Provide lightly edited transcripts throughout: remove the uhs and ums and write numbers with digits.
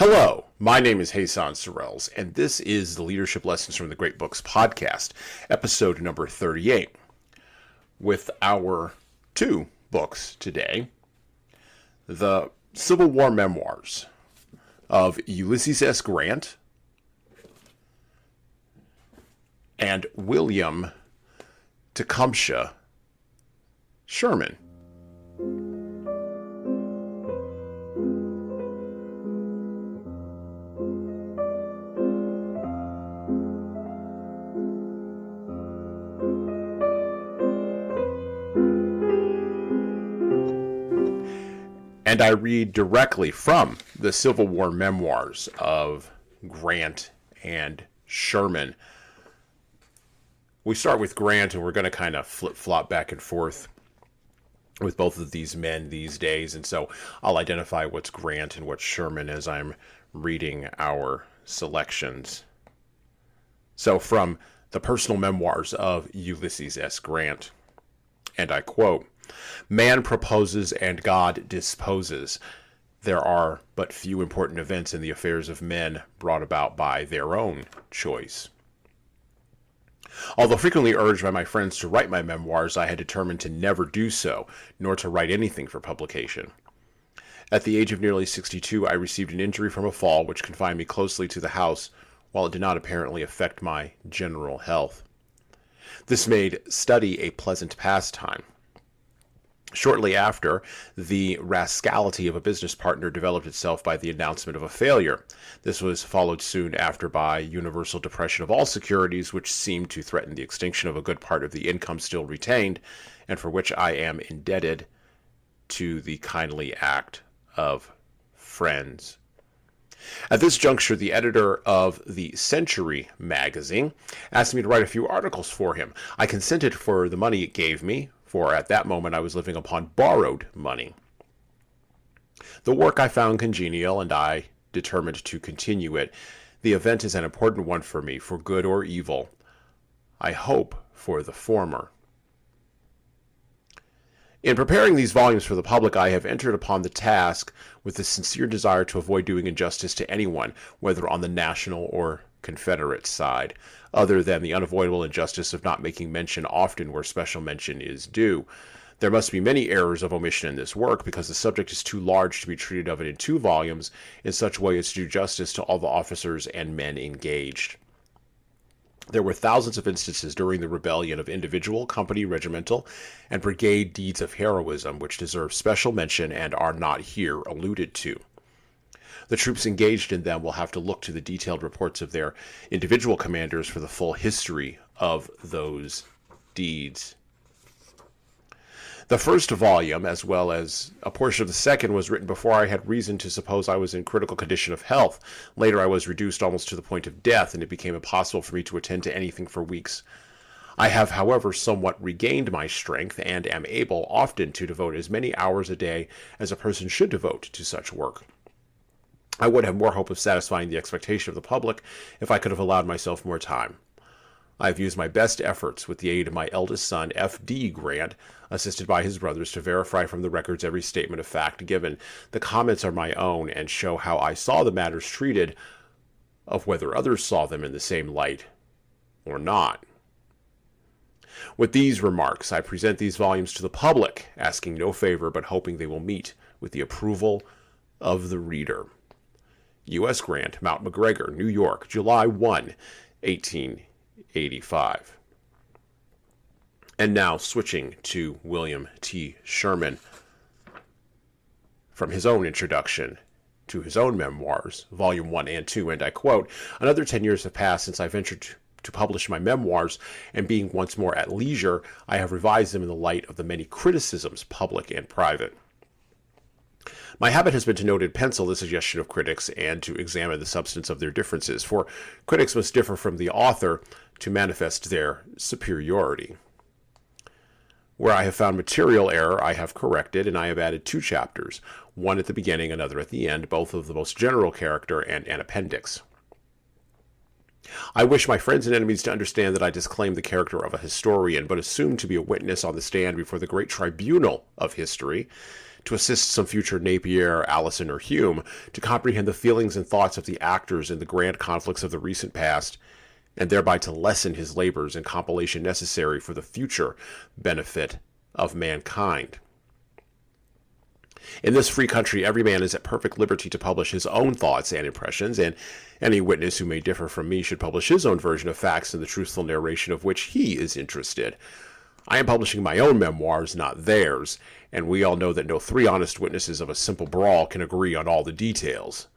Hello, my name is Jesan Sorrells, and this is the Leadership Lessons from the Great Books podcast, episode number 38, with our two books today, the Civil War Memoirs of Ulysses S. Grant and William Tecumseh Sherman. And I read directly from the Civil War Memoirs of Grant and Sherman. We start with Grant, and we're going to kind of flip-flop back and forth with both of these men these days. And so I'll identify what's Grant and what's Sherman as I'm reading our selections. So from the personal memoirs of Ulysses S. Grant, and I quote, "Man proposes and God disposes. There are but few important events in the affairs of men brought about by their own choice. Although frequently urged by my friends to write my memoirs, I had determined to never do so, nor to write anything for publication. At the age of nearly 62, I received an injury from a fall which confined me closely to the house, while it did not apparently affect my general health. This made study a pleasant pastime. Shortly after, the rascality of a business partner developed itself by the announcement of a failure. This was followed soon after by universal depression of all securities, which seemed to threaten the extinction of a good part of the income still retained, and for which I am indebted to the kindly act of friends. At this juncture, the editor of the Century magazine asked me to write a few articles for him. I consented for the money it gave me, for at that moment I was living upon borrowed money. The work I found congenial, and I determined to continue it. The event is an important one for me, for good or evil. I hope for the former. In preparing these volumes for the public, I have entered upon the task with the sincere desire to avoid doing injustice to anyone, whether on the national or Confederate side, other than the unavoidable injustice of not making mention often where special mention is due. There must be many errors of omission in this work, because the subject is too large to be treated of it in 2 volumes in such a way as to do justice to all the officers and men engaged. There were thousands of instances during the rebellion of individual, company, regimental, and brigade deeds of heroism which deserve special mention and are not here alluded to. The troops engaged in them will have to look to the detailed reports of their individual commanders for the full history of those deeds. The first volume, as well as a portion of the second, was written before I had reason to suppose I was in critical condition of health. Later I was reduced almost to the point of death, and it became impossible for me to attend to anything for weeks. I have, however, somewhat regained my strength, and am able often to devote as many hours a day as a person should devote to such work. I would have more hope of satisfying the expectation of the public if I could have allowed myself more time. I have used my best efforts with the aid of my eldest son, F.D. Grant, assisted by his brothers, to verify from the records every statement of fact given. The comments are my own and show how I saw the matters treated, of whether others saw them in the same light or not. With these remarks, I present these volumes to the public, asking no favor but hoping they will meet with the approval of the reader. U.S. Grant, Mount McGregor, New York, July 1, 1885. And now switching to William T. Sherman, from his own introduction to his own memoirs, Volume 1 and 2, and I quote, "Another 10 years have passed since I ventured to publish my memoirs, and being once more at leisure, I have revised them in the light of the many criticisms, public and private. My habit has been to note in pencil the suggestion of critics and to examine the substance of their differences, for critics must differ from the author to manifest their superiority. Where I have found material error, I have corrected, and I have added 2 chapters, one at the beginning, another at the end, both of the most general character, and an appendix. I wish my friends and enemies to understand that I disclaim the character of a historian, but assume to be a witness on the stand before the great tribunal of history, to assist some future Napier, Allison, or Hume to comprehend the feelings and thoughts of the actors in the grand conflicts of the recent past, and thereby to lessen his labors and compilation necessary for the future benefit of mankind. In this free country, every man is at perfect liberty to publish his own thoughts and impressions, and any witness who may differ from me should publish his own version of facts in the truthful narration of which he is interested. I am publishing my own memoirs, not theirs, and we all know that no three honest witnesses of a simple brawl can agree on all the details.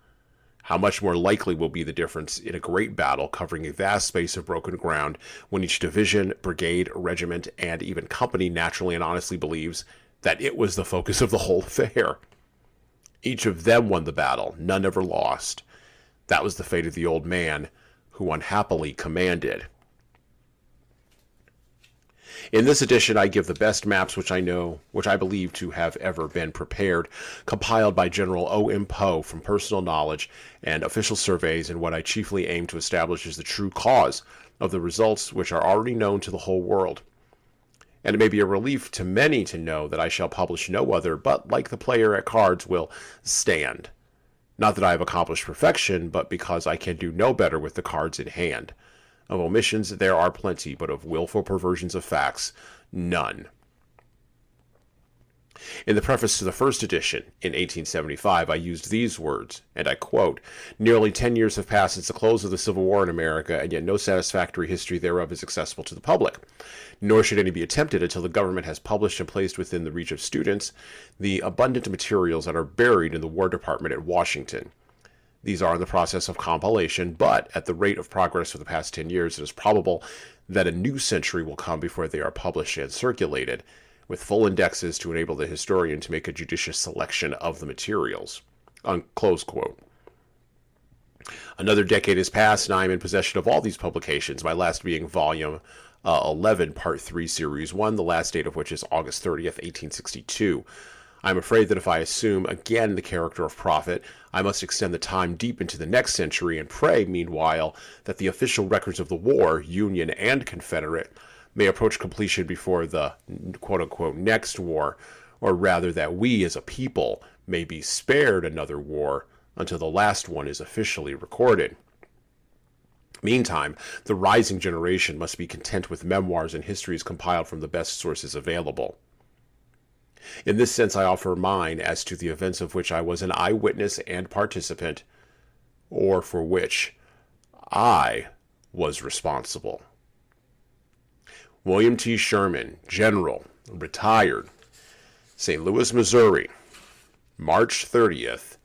How much more likely will be the difference in a great battle covering a vast space of broken ground when each division, brigade, regiment, and even company naturally and honestly believes that it was the focus of the whole affair. Each of them won the battle, none ever lost. That was the fate of the old man who unhappily commanded. In this edition, I give the best maps which I believe to have ever been prepared, compiled by General O.M. Poe from personal knowledge and official surveys, in what I chiefly aim to establish is the true cause of the results which are already known to the whole world. And it may be a relief to many to know that I shall publish no other, but, like the player at cards, will stand. Not that I have accomplished perfection, but because I can do no better with the cards in hand. Of omissions there are plenty, but of willful perversions of facts, none. In the preface to the first edition, in 1875, I used these words, and I quote, "Nearly 10 years have passed since the close of the Civil War in America, and yet no satisfactory history thereof is accessible to the public. Nor should any be attempted until the government has published and placed within the reach of students the abundant materials that are buried in the War Department at Washington. These are in the process of compilation, but at the rate of progress for the past 10 years, it is probable that a new century will come before they are published and circulated, with full indexes to enable the historian to make a judicious selection of the materials." Close quote. Another decade has passed, and I am in possession of all these publications, my last being volume 11, Part 3, Series 1, the last date of which is August 30th, 1862. I am afraid that if I assume again the character of prophet, I must extend the time deep into the next century, and pray, meanwhile, that the official records of the war, Union and Confederate, may approach completion before the quote-unquote next war, or rather that we as a people may be spared another war until the last one is officially recorded. Meantime, the rising generation must be content with memoirs and histories compiled from the best sources available. In this sense, I offer mine as to the events of which I was an eyewitness and participant, or for which I was responsible. William T. Sherman, General, retired, St. Louis, Missouri, March 30th,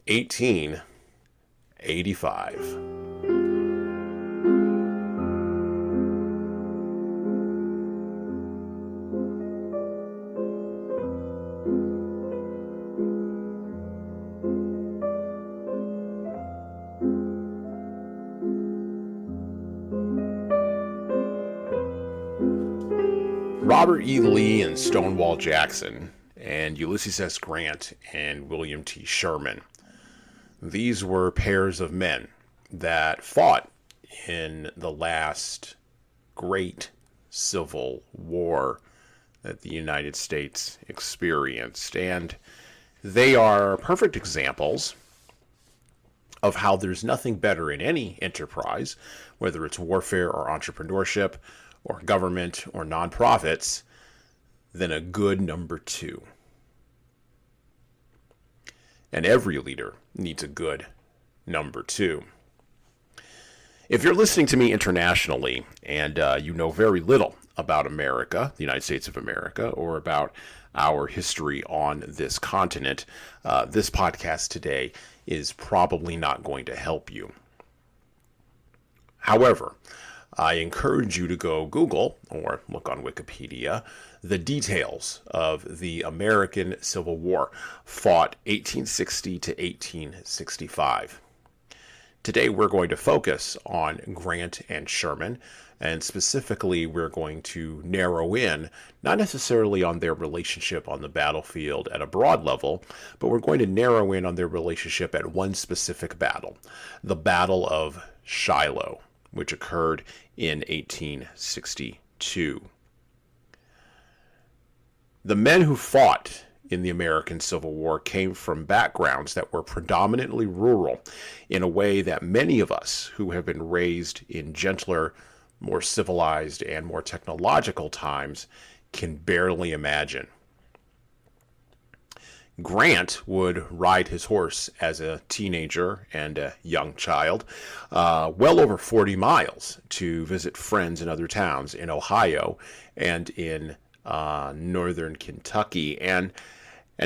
1885. Robert E. Lee and Stonewall Jackson, and Ulysses S. Grant and William T. Sherman. These were pairs of men that fought in the last great Civil War that the United States experienced. And they are perfect examples of how there's nothing better in any enterprise, whether it's warfare or entrepreneurship or government or nonprofits, than a good number two. And every leader needs a good number two. If you're listening to me internationally and you know very little about America, the United States of America, or about our history on this continent, this podcast today is probably not going to help you. However, I encourage you to go Google or look on Wikipedia the details of the American Civil War, fought 1860 to 1865. Today we're going to focus on Grant and Sherman And specifically, we're going to narrow in, not necessarily on their relationship on the battlefield at a broad level, but we're going to narrow in on their relationship at one specific battle, the Battle of Shiloh, which occurred in 1862. The men who fought in the American Civil War came from backgrounds that were predominantly rural, in a way that many of us who have been raised in gentler, more civilized, and more technological times can barely imagine. Grant would ride his horse as a teenager and a young child, well over 40 miles to visit friends in other towns in Ohio and in northern Kentucky. And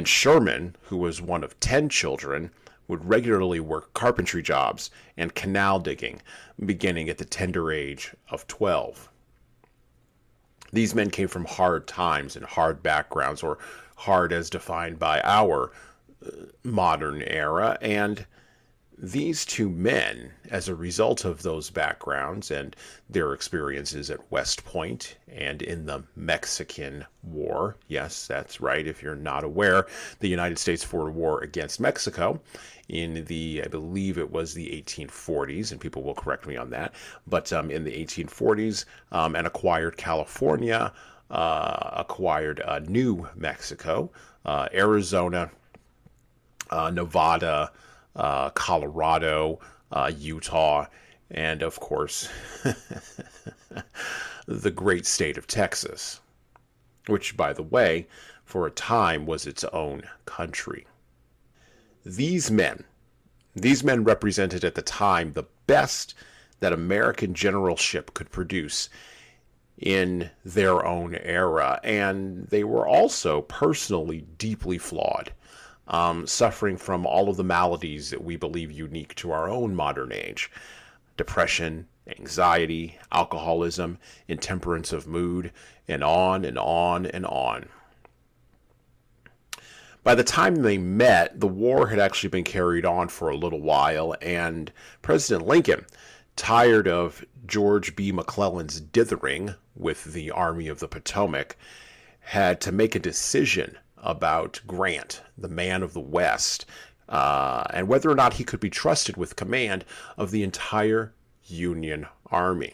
Sherman, who was one of 10 children, would regularly work carpentry jobs and canal digging, beginning at the tender age of 12. These men came from hard times and hard backgrounds, or hard as defined by our modern era, and these two men, as a result of those backgrounds and their experiences at West Point and in the Mexican War, yes, that's right, if you're not aware, the United States fought a war against Mexico in I believe it was the 1840s, and people will correct me on that, but in the 1840s, and acquired California, acquired New Mexico, Arizona, Nevada, Colorado, Utah, and of course, the great state of Texas, which, by the way, for a time was its own country. These men represented at the time the best that American generalship could produce in their own era, and they were also personally deeply flawed, suffering from all of the maladies that we believe unique to our own modern age: depression, anxiety, alcoholism, intemperance of mood, and on and on and on. By the time they met, the war had actually been carried on for a little while, and President Lincoln, tired of George B. McClellan's dithering with the Army of the Potomac, had to make a decision about Grant, the man of the West, and whether or not he could be trusted with command of the entire Union Army.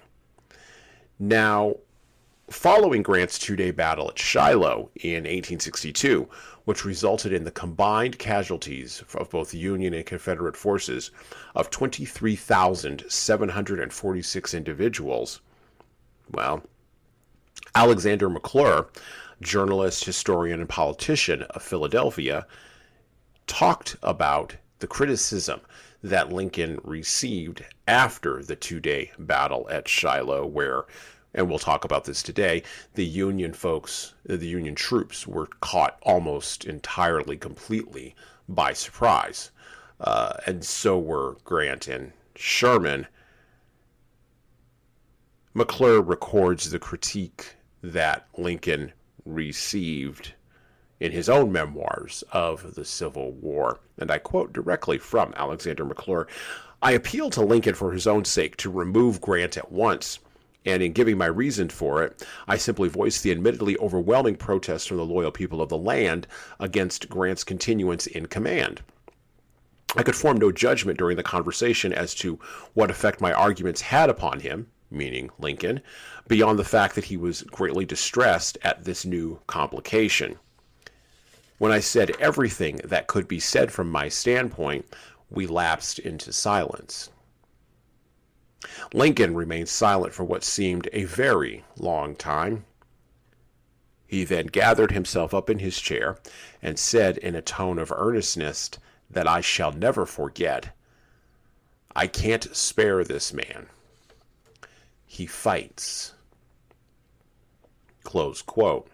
Now, following Grant's two-day battle at Shiloh in 1862, which resulted in the combined casualties of both Union and Confederate forces of 23,746 individuals, well, Alexander McClure, journalist, historian, and politician of Philadelphia, talked about the criticism that Lincoln received after the two-day battle at Shiloh, where, and we'll talk about this today, the Union troops were caught almost entirely, completely by surprise. And so were Grant and Sherman. McClure records the critique that Lincoln received in his own memoirs of the Civil War. And I quote directly from Alexander McClure: "I appeal to Lincoln for his own sake to remove Grant at once. And in giving my reason for it, I simply voiced the admittedly overwhelming protest from the loyal people of the land against Grant's continuance in command. I could form no judgment during the conversation as to what effect my arguments had upon him," meaning Lincoln, "beyond the fact that he was greatly distressed at this new complication. When I said everything that could be said from my standpoint, we lapsed into silence." Lincoln remained silent for what seemed a very long time. He then gathered himself up in his chair and said in a tone of earnestness that I shall never forget, "I can't spare this man. He fights." Close quote.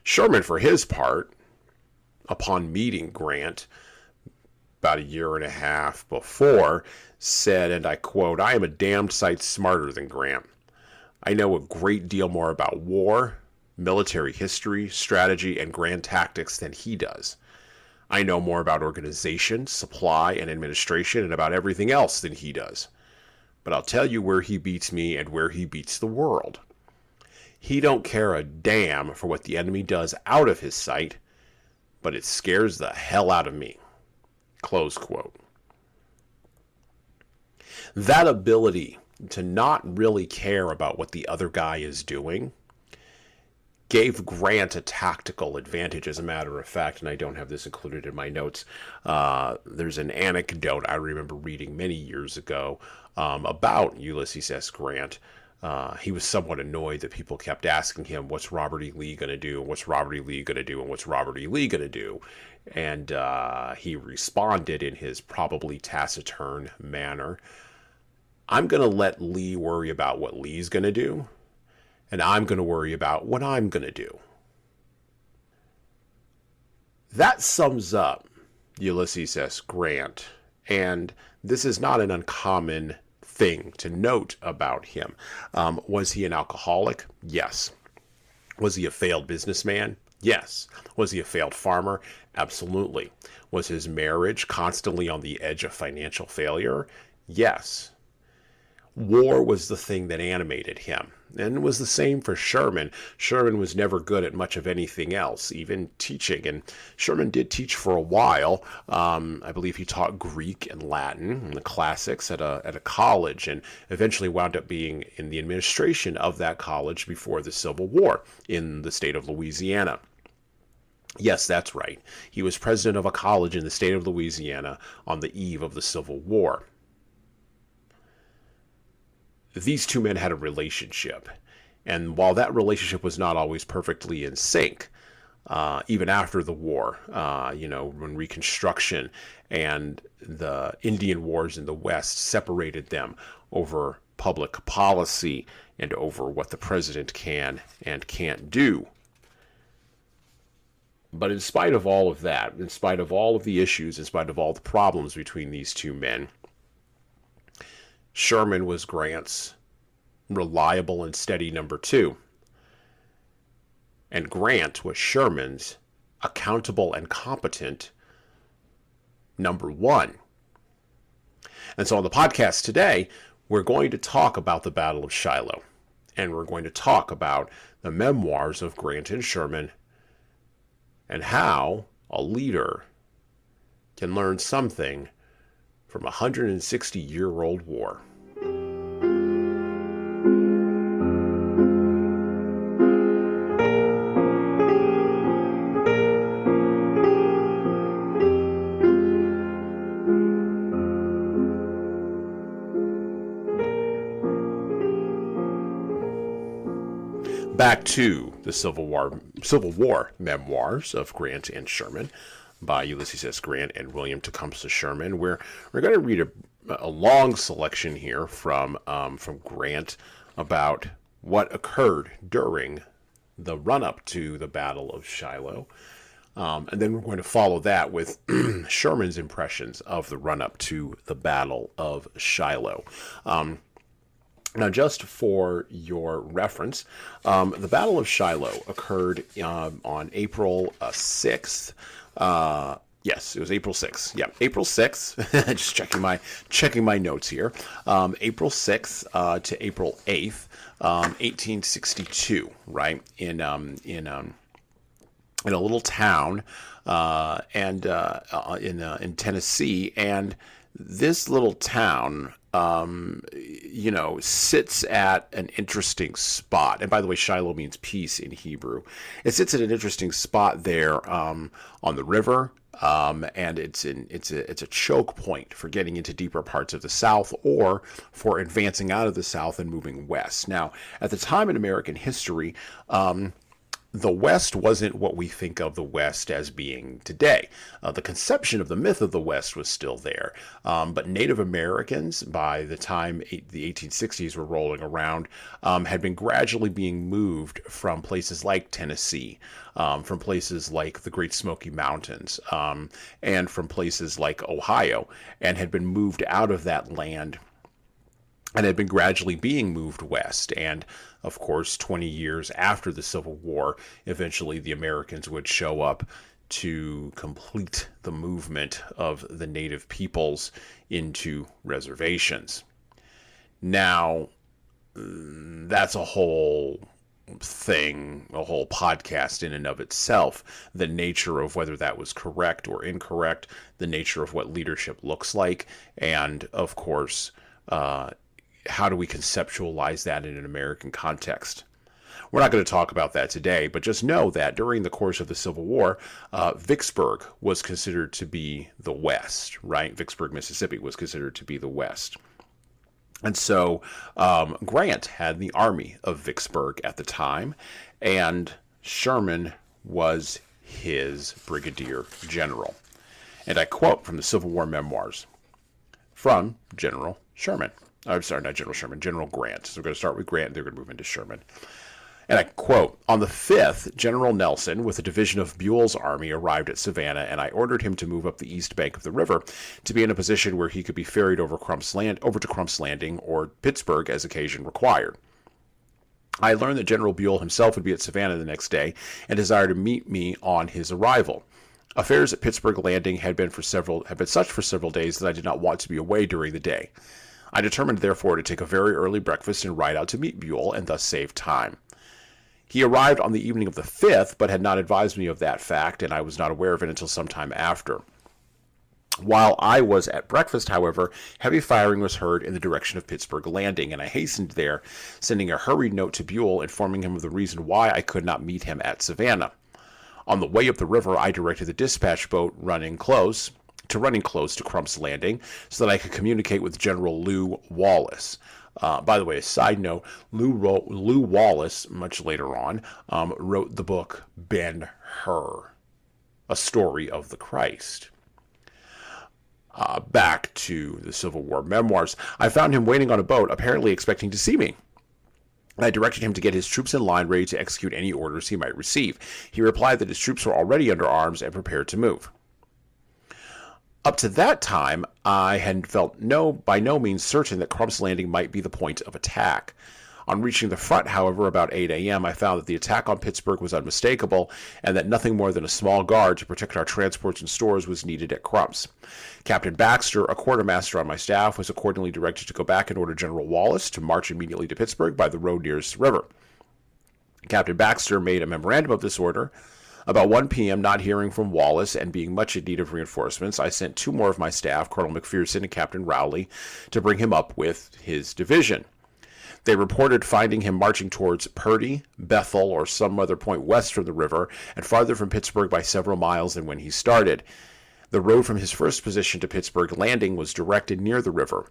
Sherman, for his part, upon meeting Grant about a year and a half before, said, and I quote, "I am a damned sight smarter than Grant. I know a great deal more about war, military history, strategy, and grand tactics than he does. I know more about organization, supply, and administration, and about everything else than he does. but I'll tell you where he beats me and where he beats the world. He don't care a damn for what the enemy does out of his sight, but it scares the hell out of me." Close quote. That ability to not really care about what the other guy is doing gave Grant a tactical advantage, as a matter of fact, and I don't have this included in my notes. There's an anecdote I remember reading many years ago about Ulysses S. Grant. He was somewhat annoyed that people kept asking him, "What's Robert E. Lee going to do? And what's Robert E. Lee going to do? And what's Robert E. Lee going to do?" And he responded in his probably taciturn manner, "I'm going to let Lee worry about what Lee's going to do, and I'm going to worry about what I'm going to do." That sums up Ulysses S. Grant, and this is not an uncommon thing to note about him. Was he an alcoholic? Yes. Was he a failed businessman? Yes. Was he a failed farmer? Absolutely. Was his marriage constantly on the edge of financial failure? Yes. War was the thing that animated him, and it was the same for Sherman. Sherman was never good at much of anything else, even teaching, and Sherman did teach for a while. I believe he taught Greek and Latin and the classics at a college, and eventually wound up being in the administration of that college before the Civil War in the state of Louisiana. Yes, that's right. He was president of a college in the state of Louisiana on the eve of the Civil War. These two men had a relationship, and while that relationship was not always perfectly in sync, even after the war, when Reconstruction and the Indian Wars in the West separated them over public policy and over what the president can and can't do. But in spite of all of that, in spite of all of the issues, in spite of all the problems between these two men, Sherman was Grant's reliable and steady number two, and Grant was Sherman's accountable and competent number one. And so on the podcast today, we're going to talk about the Battle of Shiloh, and we're going to talk about the memoirs of Grant and Sherman and how a leader can learn something from a 160-year-old war. Back to the Civil War memoirs of Grant and Sherman by Ulysses S. Grant and William Tecumseh Sherman. We're going to read a long selection here from Grant about what occurred during the run-up to the Battle of Shiloh. And then we're going to follow that with Sherman's impressions of the run-up to the Battle of Shiloh. Now, just for your reference, the Battle of Shiloh occurred on April 6th. Yes, it was April 6th. Yeah, April 6th. Just checking my notes here. April 6th to April 8th, 1862. Right in a little town in Tennessee, and this little town sits at an interesting spot. And by the way, Shiloh means peace in Hebrew. It sits at an interesting spot there on the river, and it's a choke point for getting into deeper parts of the South or for advancing out of the South and moving west. Now, at the time in American history, the West wasn't what we think of the West as being today. The conception of the myth of the West was still there. But Native Americans, by the time the 1860s were rolling around, had been gradually being moved from places like Tennessee, from places like the Great Smoky Mountains, and from places like Ohio, and had been moved out of that land and had been gradually being moved west. And of course, 20 years after the Civil War, eventually the Americans would show up to complete the movement of the native peoples into reservations. Now, that's a whole thing, a whole podcast in and of itself. The nature of whether that was correct or incorrect, the nature of what leadership looks like, and of course, how do we conceptualize that in an American context? We're not going to talk about that today, but just know that during the course of the Civil War, Vicksburg was considered to be the West, right? Vicksburg, Mississippi was considered to be the West. And so Grant had the army of Vicksburg at the time, and Sherman was his brigadier general. And I quote from the Civil War Memoirs from General Sherman. I'm sorry, not General Sherman, General Grant. So we're going to start with Grant, and they're going to move into Sherman. And I quote, "On the 5th, General Nelson, with a division of Buell's army, arrived at Savannah, and I ordered him to move up the east bank of the river to be in a position where he could be ferried over to Crump's Landing or Pittsburgh as occasion required. I learned that General Buell himself would be at Savannah the next day and desired to meet me on his arrival. Affairs at Pittsburgh Landing had been such for several days that I did not want to be away during the day. I determined, therefore, to take a very early breakfast and ride out to meet Buell and thus save time. He arrived on the evening of the 5th, but had not advised me of that fact, and I was not aware of it until some time after. While I was at breakfast, however, heavy firing was heard in the direction of Pittsburgh Landing, and I hastened there, sending a hurried note to Buell informing him of the reason why I could not meet him at Savannah. On the way up the river, I directed the dispatch boat running close to Crump's Landing so that I could communicate with General Lew Wallace. By the way, a side note, Lew Wallace, much later on, wrote the book Ben-Hur, A Story of the Christ. Back to the Civil War Memoirs. I found him waiting on a boat, apparently expecting to see me. I directed him to get his troops in line, ready to execute any orders he might receive. He replied that his troops were already under arms and prepared to move. Up to that time, I had felt by no means certain that Crump's Landing might be the point of attack. On reaching the front, however, about 8 a.m., I found that the attack on Pittsburgh was unmistakable and that nothing more than a small guard to protect our transports and stores was needed at Crump's. Captain Baxter, a quartermaster on my staff, was accordingly directed to go back and order General Wallace to march immediately to Pittsburgh by the road nearest the river. Captain Baxter made a memorandum of this order. About 1 p.m., not hearing from Wallace and being much in need of reinforcements, I sent 2 more of my staff, Colonel McPherson and Captain Rowley, to bring him up with his division. They reported finding him marching towards Purdy, Bethel, or some other point west from the river, and farther from Pittsburgh by several miles than when he started. The road from his first position to Pittsburgh Landing was directed near the river.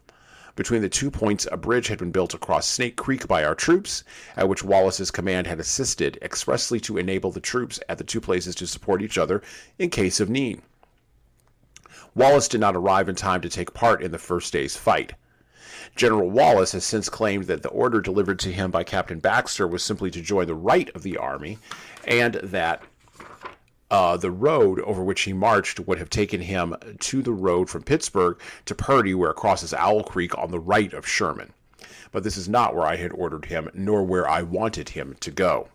Between the 2 points, a bridge had been built across Snake Creek by our troops, at which Wallace's command had assisted, expressly to enable the troops at the 2 places to support each other in case of need. Wallace did not arrive in time to take part in the first day's fight. General Wallace has since claimed that the order delivered to him by Captain Baxter was simply to join the right of the army, and that the road over which he marched would have taken him to the road from Pittsburgh to Purdy, where it crosses Owl Creek on the right of Sherman. But this is not where I had ordered him, nor where I wanted him to go.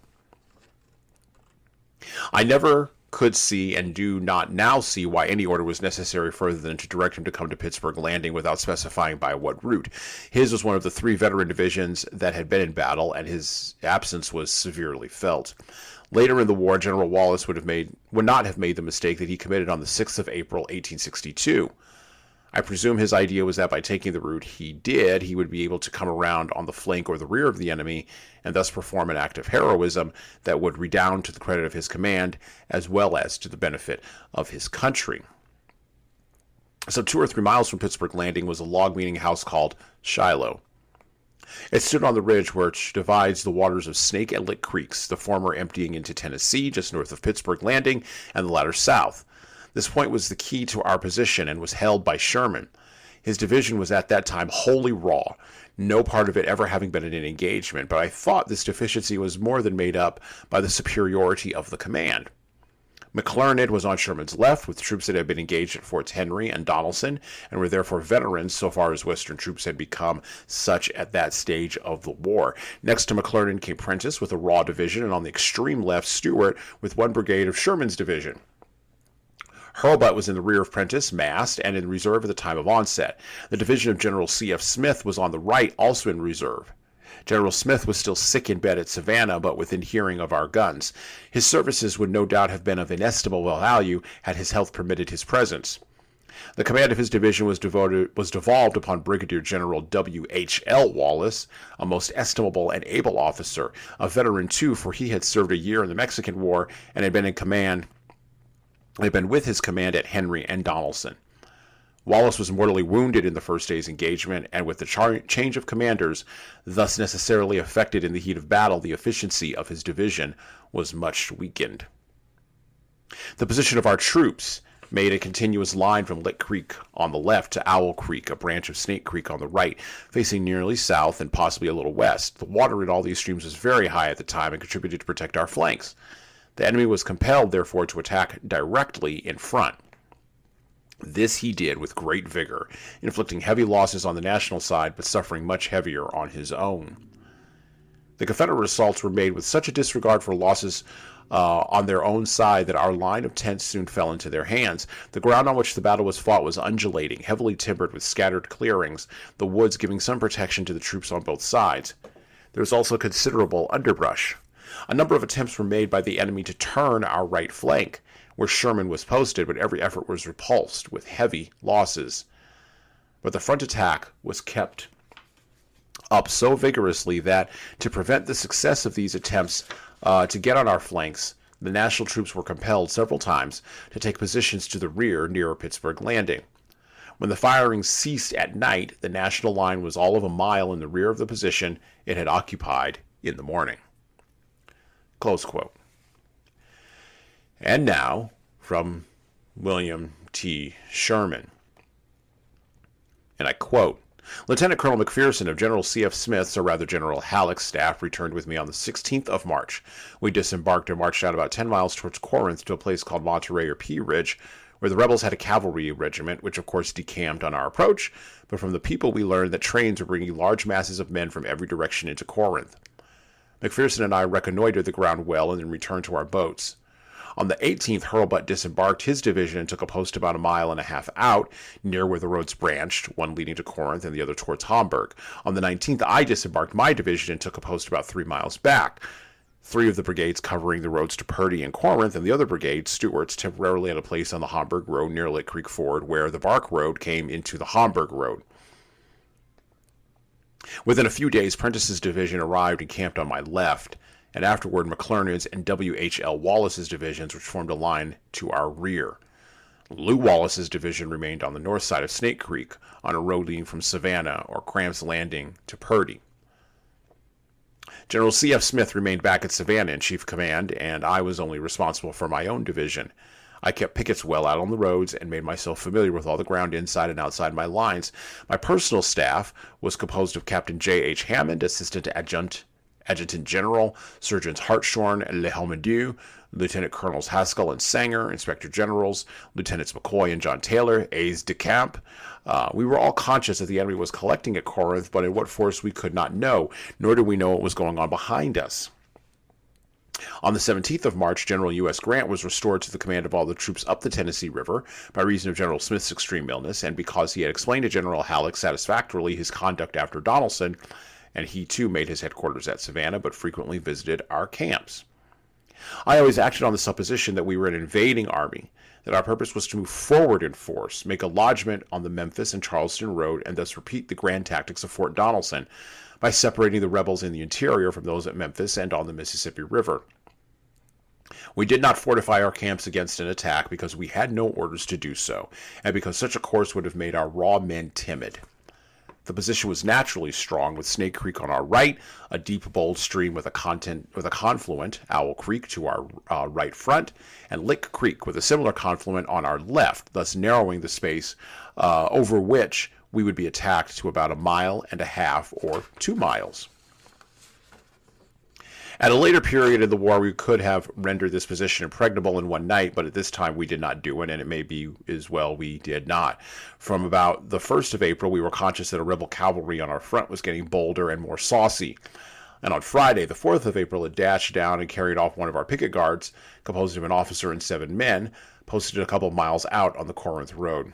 I never could see and do not now see why any order was necessary further than to direct him to come to Pittsburgh Landing without specifying by what route. His was one of the 3 veteran divisions that had been in battle, and his absence was severely felt. Later in the war, General Wallace would not have made the mistake that he committed on the 6th of April, 1862. I presume his idea was that by taking the route he did, he would be able to come around on the flank or the rear of the enemy and thus perform an act of heroism that would redound to the credit of his command as well as to the benefit of his country. Some 2 or 3 miles from Pittsburgh Landing was a log meeting house called Shiloh. It stood on the ridge which divides the waters of Snake and Lick Creeks, the former emptying into Tennessee just north of Pittsburgh Landing and the latter south. This point was the key to our position and was held by Sherman. His division was at that time wholly raw, no part of it ever having been in an engagement, but I thought this deficiency was more than made up by the superiority of the command. McClernand was on Sherman's left, with troops that had been engaged at Forts Henry and Donelson, and were therefore veterans so far as Western troops had become such at that stage of the war. Next to McClernand came Prentiss with a raw division, and on the extreme left, Stewart with 1 brigade of Sherman's division. Hurlbut was in the rear of Prentiss, massed, and in reserve at the time of onset. The division of General C.F. Smith was on the right, also in reserve. General Smith was still sick in bed at Savannah, but within hearing of our guns. His services would no doubt have been of inestimable value had his health permitted his presence. The command of his division was devolved upon Brigadier General W.H.L. Wallace, a most estimable and able officer, a veteran too, for he had served a year in the Mexican War and had been with his command at Henry and Donelson. Wallace was mortally wounded in the first day's engagement, and with the change of commanders, thus necessarily affected in the heat of battle, the efficiency of his division was much weakened. The position of our troops made a continuous line from Lick Creek on the left to Owl Creek, a branch of Snake Creek on the right, facing nearly south and possibly a little west. The water in all these streams was very high at the time and contributed to protect our flanks. The enemy was compelled, therefore, to attack directly in front. This he did with great vigor, inflicting heavy losses on the National side, but suffering much heavier on his own. The Confederate assaults were made with such a disregard for losses on their own side that our line of tents soon fell into their hands. The ground on which the battle was fought was undulating, heavily timbered with scattered clearings, the woods giving some protection to the troops on both sides. There was also considerable underbrush. A number of attempts were made by the enemy to turn our right flank, where Sherman was posted, but every effort was repulsed with heavy losses. But the front attack was kept up so vigorously that, to prevent the success of these attempts to get on our flanks, the National troops were compelled several times to take positions to the rear near Pittsburgh Landing. When the firing ceased at night, the National line was all of a mile in the rear of the position it had occupied in the morning. Close quote. And now, from William T. Sherman, and I quote, Lieutenant Colonel McPherson of General C.F. Smith's, or rather General Halleck's staff, returned with me on the 16th of March. We disembarked and marched out about 10 miles towards Corinth to a place called Monterey or Pea Ridge, where the rebels had a cavalry regiment, which of course decamped on our approach, but from the people we learned that trains were bringing large masses of men from every direction into Corinth. McPherson and I reconnoitered the ground well and then returned to our boats. On the 18th, Hurlbut disembarked his division and took a post about a mile and a half out, near where the roads branched, one leading to Corinth and the other towards Hamburg. On the 19th, I disembarked my division and took a post about 3 miles back. 3 of the brigades covering the roads to Purdy and Corinth, and the other brigade, Stewart's, temporarily at a place on the Hamburg Road near Lick Creek Ford, where the Bark Road came into the Hamburg Road. Within a few days, Prentiss's division arrived and camped on my left, and afterward McClernand's and W.H.L. Wallace's divisions, which formed a line to our rear. Lew Wallace's division remained on the north side of Snake Creek, on a road leading from Savannah or Cramp's Landing to Purdy. General C.F. Smith remained back at Savannah in chief command, and I was only responsible for my own division. I kept pickets well out on the roads and made myself familiar with all the ground inside and outside my lines. My personal staff was composed of Captain J.H. Hammond, Assistant Adjutant General, Sergeants Hartshorn and Lehelmadieu, Lieutenant Colonels Haskell and Sanger, Inspector Generals, Lieutenants McCoy and John Taylor, aides de camp. We were all conscious that the enemy was collecting at Corinth, but in what force we could not know, nor did we know what was going on behind us. On the 17th of March, General U.S. Grant was restored to the command of all the troops up the Tennessee River by reason of General Smith's extreme illness, and because he had explained to General Halleck satisfactorily his conduct after Donelson, and he too made his headquarters at Savannah, but frequently visited our camps. I always acted on the supposition that we were an invading army, that our purpose was to move forward in force, make a lodgment on the Memphis and Charleston road, and thus repeat the grand tactics of Fort Donelson by separating the rebels in the interior from those at Memphis and on the Mississippi River. We did not fortify our camps against an attack because we had no orders to do so, and because such a course would have made our raw men timid. The position was naturally strong, with Snake Creek on our right, a deep, bold stream with a confluent, Owl Creek, to our right front, and Lick Creek with a similar confluent on our left, thus narrowing the space over which we would be attacked to about 1.5 miles or 2 miles. At a later period in the war, we could have rendered this position impregnable in one night, but at this time we did not do it, and it may be as well we did not. From about the 1st of April, we were conscious that a rebel cavalry on our front was getting bolder and more saucy. And on Friday, the 4th of April, it dashed down and carried off one of our picket guards, composed of an officer and 7 men, posted a couple of miles out on the Corinth Road.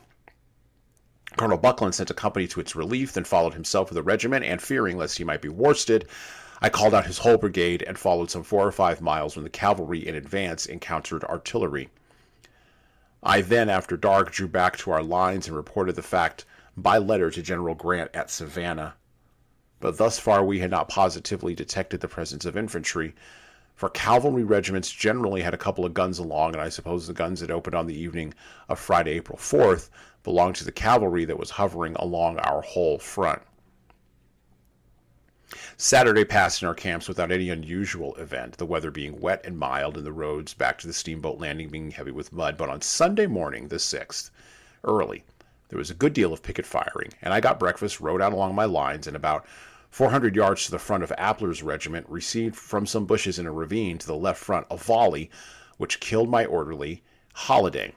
Colonel Buckland sent a company to its relief, then followed himself with a regiment, and fearing lest he might be worsted, I called out his whole brigade and followed some 4 or 5 miles when the cavalry in advance encountered artillery. I then, after dark, drew back to our lines and reported the fact by letter to General Grant at Savannah. But thus far we had not positively detected the presence of infantry, for cavalry regiments generally had a couple of guns along, and I suppose the guns that opened on the evening of Friday, April 4th, belonged to the cavalry that was hovering along our whole front. Saturday passed in our camps without any unusual event, the weather being wet and mild and the roads back to the steamboat landing being heavy with mud. But on Sunday morning, the 6th, early, there was a good deal of picket firing, and I got breakfast, rode out along my lines, and about 400 yards to the front of Appler's regiment, received from some bushes in a ravine to the left front a volley which killed my orderly, Holiday.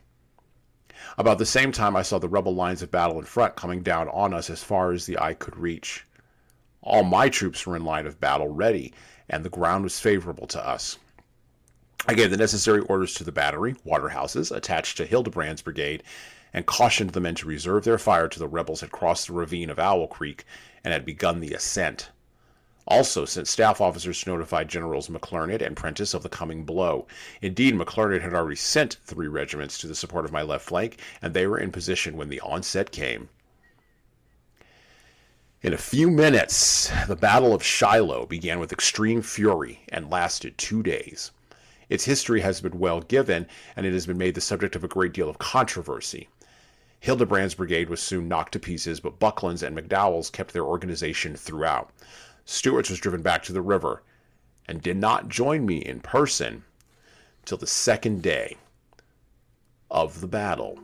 About the same time, I saw the rebel lines of battle in front coming down on us as far as the eye could reach. All my troops were in line of battle ready, and the ground was favorable to us. I gave the necessary orders to the battery, Waterhouses, attached to Hildebrand's brigade, and cautioned the men to reserve their fire till the rebels had crossed the ravine of Owl Creek and had begun the ascent. Also sent staff officers to notify Generals McClernand and Prentiss of the coming blow. Indeed, McClernand had already sent 3 regiments to the support of my left flank, and they were in position when the onset came. In a few minutes, the Battle of Shiloh began with extreme fury and lasted 2 days. Its history has been well given, and it has been made the subject of a great deal of controversy. Hildebrand's brigade was soon knocked to pieces, but Buckland's and McDowell's kept their organization throughout. Stewart's was driven back to the river and did not join me in person till the 2nd day of the battle.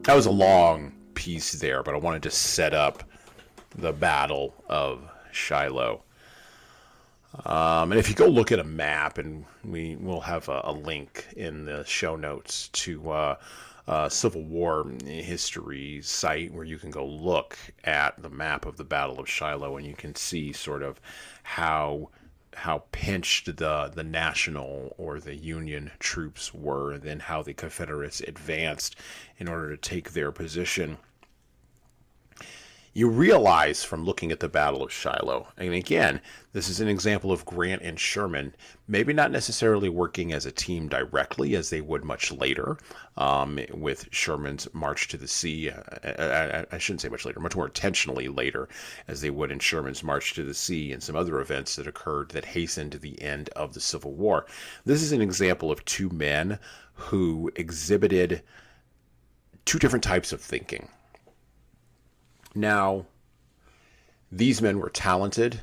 That was a long piece there, but I wanted to set up the Battle of Shiloh. And if you go look at a map, and we will have a link in the show notes to Civil War history site where you can go look at the map of the Battle of Shiloh, and you can see sort of how pinched the National or the Union troops were, and then how the Confederates advanced in order to take their position. You realize from looking at the Battle of Shiloh, and again, this is an example of Grant and Sherman maybe not necessarily working as a team directly as they would much later, with Sherman's march to the sea. I shouldn't say much later, much more intentionally later, as they would in Sherman's march to the sea and some other events that occurred that hastened the end of the Civil War. This is an example of 2 men who exhibited 2 different types of thinking. Now, these men were talented,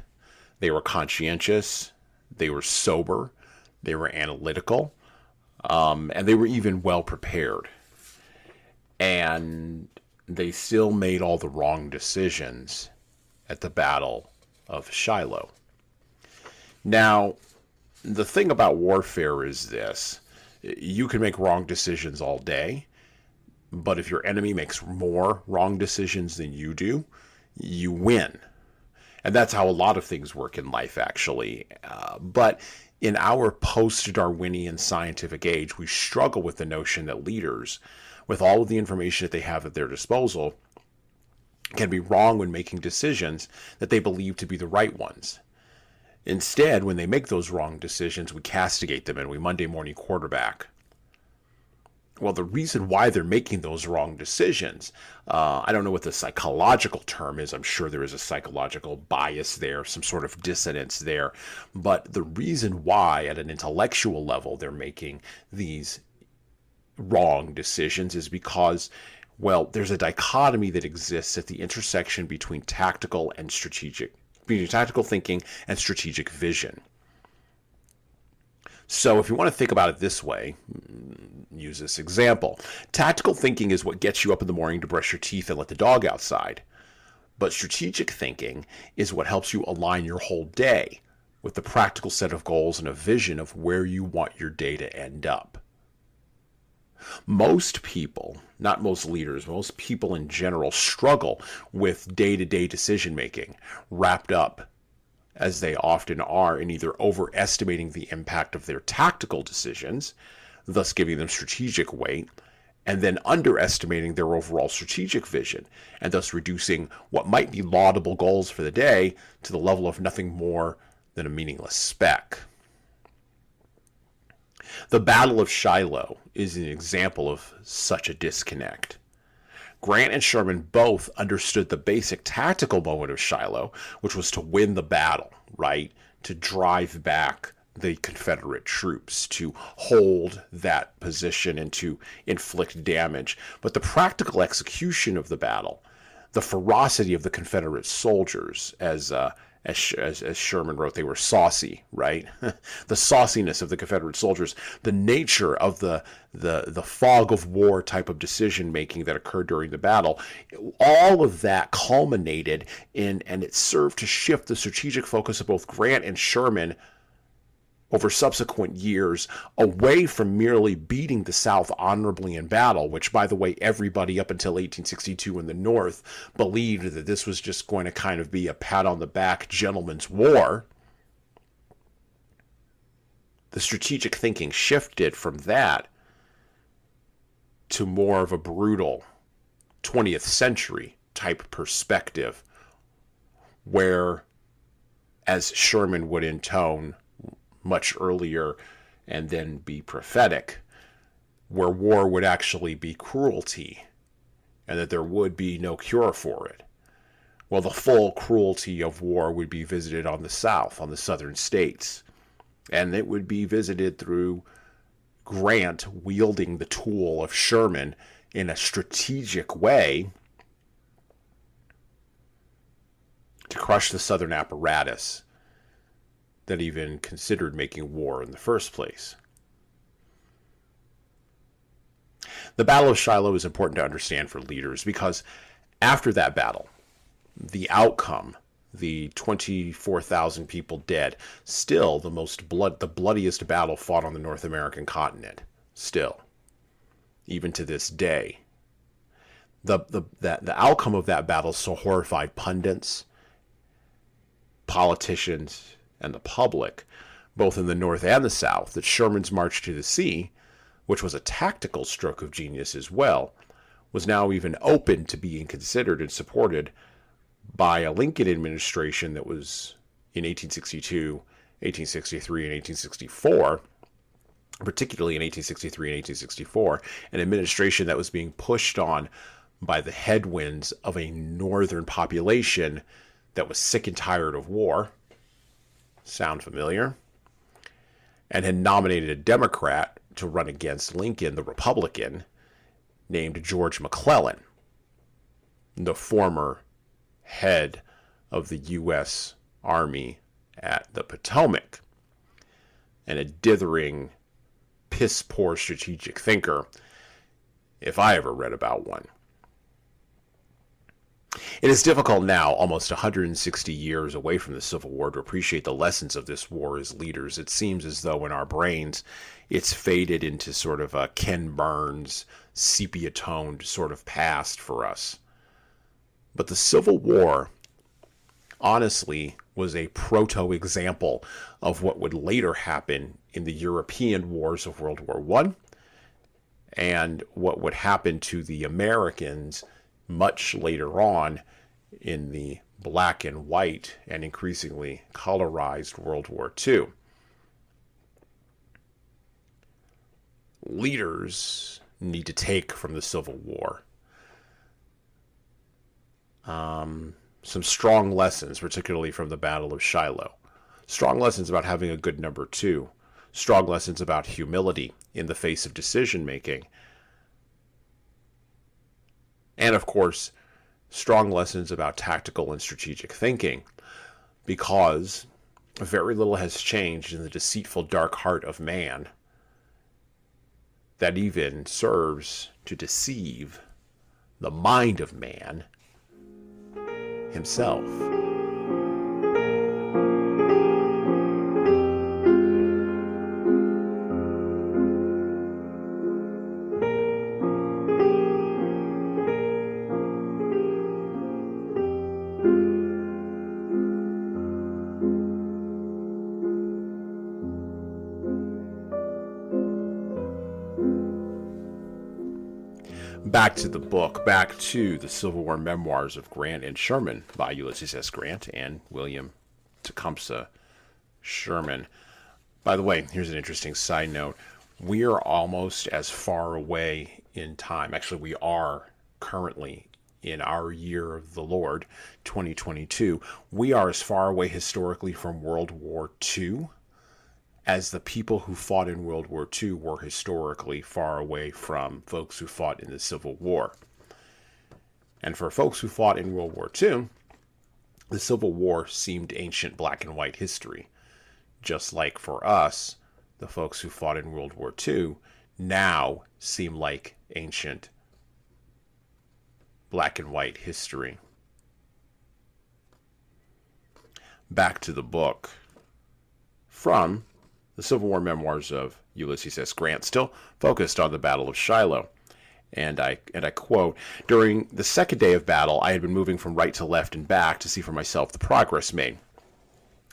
they were conscientious, they were sober, they were analytical, and they were even well prepared. And they still made all the wrong decisions at the Battle of Shiloh. Now, the thing about warfare is this: you can make wrong decisions all day, but if your enemy makes more wrong decisions than you do, you win. And that's how a lot of things work in life, actually. But in our post-Darwinian scientific age, we struggle with the notion that leaders, with all of the information that they have at their disposal, can be wrong when making decisions that they believe to be the right ones. Instead, when they make those wrong decisions, we castigate them and we Monday morning quarterback. Well, the reason why they're making those wrong decisions, I don't know what the psychological term is. I'm sure there is a psychological bias there, some sort of dissonance there. But the reason why, at an intellectual level, they're making these wrong decisions is because Well, there's a dichotomy that exists at the intersection between tactical thinking and strategic vision. So if you want to think about it this way, use this example. Tactical thinking is what gets you up in the morning to brush your teeth and let the dog outside. But strategic thinking is what helps you align your whole day with the practical set of goals and a vision of where you want your day to end up. Most people, not most leaders, most people in general struggle with day-to-day decision making, wrapped up as they often are in either overestimating the impact of their tactical decisions, thus giving them strategic weight, and then underestimating their overall strategic vision, and thus reducing what might be laudable goals for the day to the level of nothing more than a meaningless speck. The Battle of Shiloh is an example of such a disconnect. Grant and Sherman both understood the basic tactical moment of Shiloh, which was to win the battle, right? To drive back the Confederate troops, to hold that position and to inflict damage. But the practical execution of the battle, the ferocity of the Confederate soldiers, as Sherman wrote, they were saucy, right? The sauciness of the Confederate soldiers, the nature of the fog of war type of decision making that occurred during the battle, all of that culminated in, and it served to shift the strategic focus of both Grant and Sherman over subsequent years away from merely beating the South honorably in battle, which, by the way, everybody up until 1862 in the North believed that this was just going to kind of be a pat-on-the-back gentleman's war. The strategic thinking shifted from that to more of a brutal 20th century type perspective, where, as Sherman would intone much earlier and then be prophetic, where war would actually be cruelty and that there would be no cure for it. Well, the full cruelty of war would be visited on the South, on the southern states, and it would be visited through Grant wielding the tool of Sherman in a strategic way to crush the Southern apparatus that even considered making war in the first place. The Battle of Shiloh is important to understand for leaders because after that battle, the outcome, the 24,000 people dead, still the bloodiest battle fought on the North American continent, still, even to this day. The outcome of that battle so horrified pundits, politicians, and the public, both in the North and the South, that Sherman's march to the sea, which was a tactical stroke of genius as well, was now even open to being considered and supported by a Lincoln administration that was in 1862, 1863, and 1864, particularly in 1863 and 1864, an administration that was being pushed on by the headwinds of a northern population that was sick and tired of war. Sound familiar? And had nominated a Democrat to run against Lincoln, the Republican, named George McClellan, the former head of the U.S. Army at the Potomac, and a dithering, piss-poor strategic thinker, if I ever read about one. It is difficult now, almost 160 years away from the Civil War, to appreciate the lessons of this war as leaders. It seems as though in our brains it's faded into sort of a Ken Burns, sepia-toned sort of past for us. But the Civil War, honestly, was a proto-example of what would later happen in the European wars of World War I and what would happen to the Americans much later on in the black and white and increasingly colorized World War II. Leaders need to take from the Civil War some strong lessons, particularly from the Battle of Shiloh. Strong lessons about having a good number two. Strong lessons about humility in the face of decision making. And of course, strong lessons about tactical and strategic thinking, because very little has changed in the deceitful dark heart of man that even serves to deceive the mind of man himself. Back to the book, back to the Civil War Memoirs of Grant and Sherman by Ulysses S. Grant and William Tecumseh Sherman. By the way, here's an interesting side note. We are almost as far away in time. Actually, we are currently in our year of the Lord, 2022. We are as far away historically from World War II as the people who fought in World War II were historically far away from folks who fought in the Civil War. And for folks who fought in World War II, the Civil War seemed ancient black and white history. Just like for us, the folks who fought in World War II now seem like ancient black and white history. Back to the book. From the Civil War Memoirs of Ulysses S. Grant, still focused on the Battle of Shiloh. And I quote, "During the second day of battle, I had been moving from right to left and back to see for myself the progress made.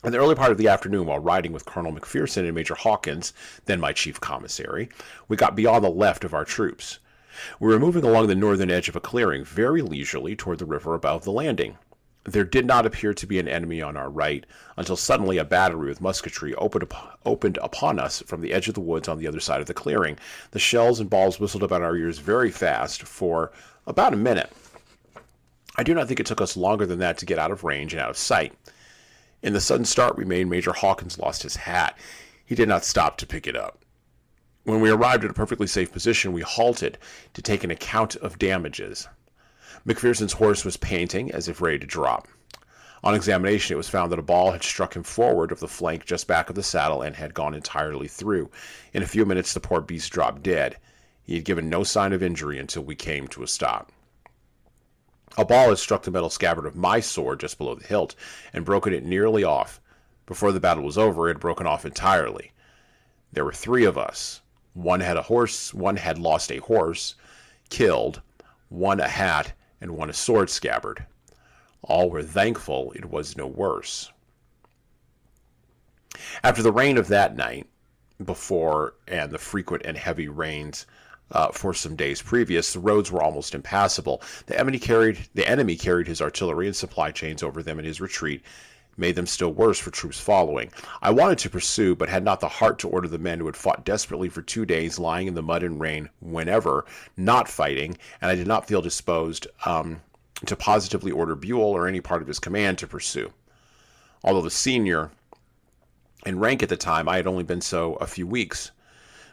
In the early part of the afternoon, while riding with Colonel McPherson and Major Hawkins, then my chief commissary, we got beyond the left of our troops. We were moving along the northern edge of a clearing, very leisurely toward the river above the landing. There did not appear to be an enemy on our right, until suddenly a battery with musketry opened upon us from the edge of the woods on the other side of the clearing. The shells and balls whistled about our ears very fast for about a minute. I do not think it took us longer than that to get out of range and out of sight. In the sudden start we made, Major Hawkins lost his hat. He did not stop to pick it up. When we arrived at a perfectly safe position, we halted to take an account of damages. McPherson's horse was panting as if ready to drop. On examination, it was found that a ball had struck him forward of the flank just back of the saddle and had gone entirely through. In a few minutes, the poor beast dropped dead. He had given no sign of injury until we came to a stop. A ball had struck the metal scabbard of my sword just below the hilt and broken it nearly off. Before the battle was over, it had broken off entirely. There were 3 of us. One had lost a horse, killed, one a hat, and one a sword scabbard. All were thankful it was no worse." After the rain of that night, before and the frequent and heavy rains for some days previous, the roads were almost impassable. The enemy carried his artillery and supply chains over them in his retreat, made them still worse for troops following. I wanted to pursue, but had not the heart to order the men who had fought desperately for 2 days, lying in the mud and rain, whenever not fighting, and I did not feel disposed to positively order Buell or any part of his command to pursue. Although the senior in rank at the time, I had only been so a few weeks.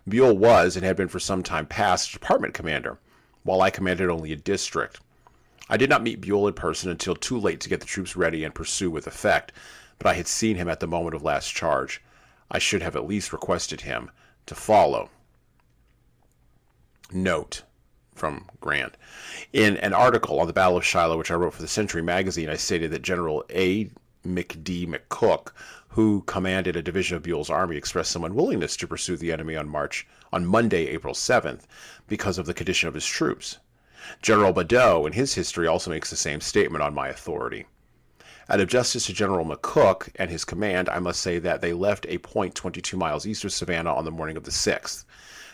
Buell was, and had been for some time past, department commander, while I commanded only a district. I did not meet Buell in person until too late to get the troops ready and pursue with effect, but I had seen him at the moment of last charge. I should have at least requested him to follow. Note from Grant. In an article on the Battle of Shiloh, which I wrote for the Century magazine, I stated that General A. McD. McCook, who commanded a division of Buell's army, expressed some unwillingness to pursue the enemy on Monday, April 7th, because of the condition of his troops. General Badeau, in his history, also makes the same statement on my authority. Out of justice to General McCook and his command, I must say that they left a point 22 miles east of Savannah on the morning of the 6th.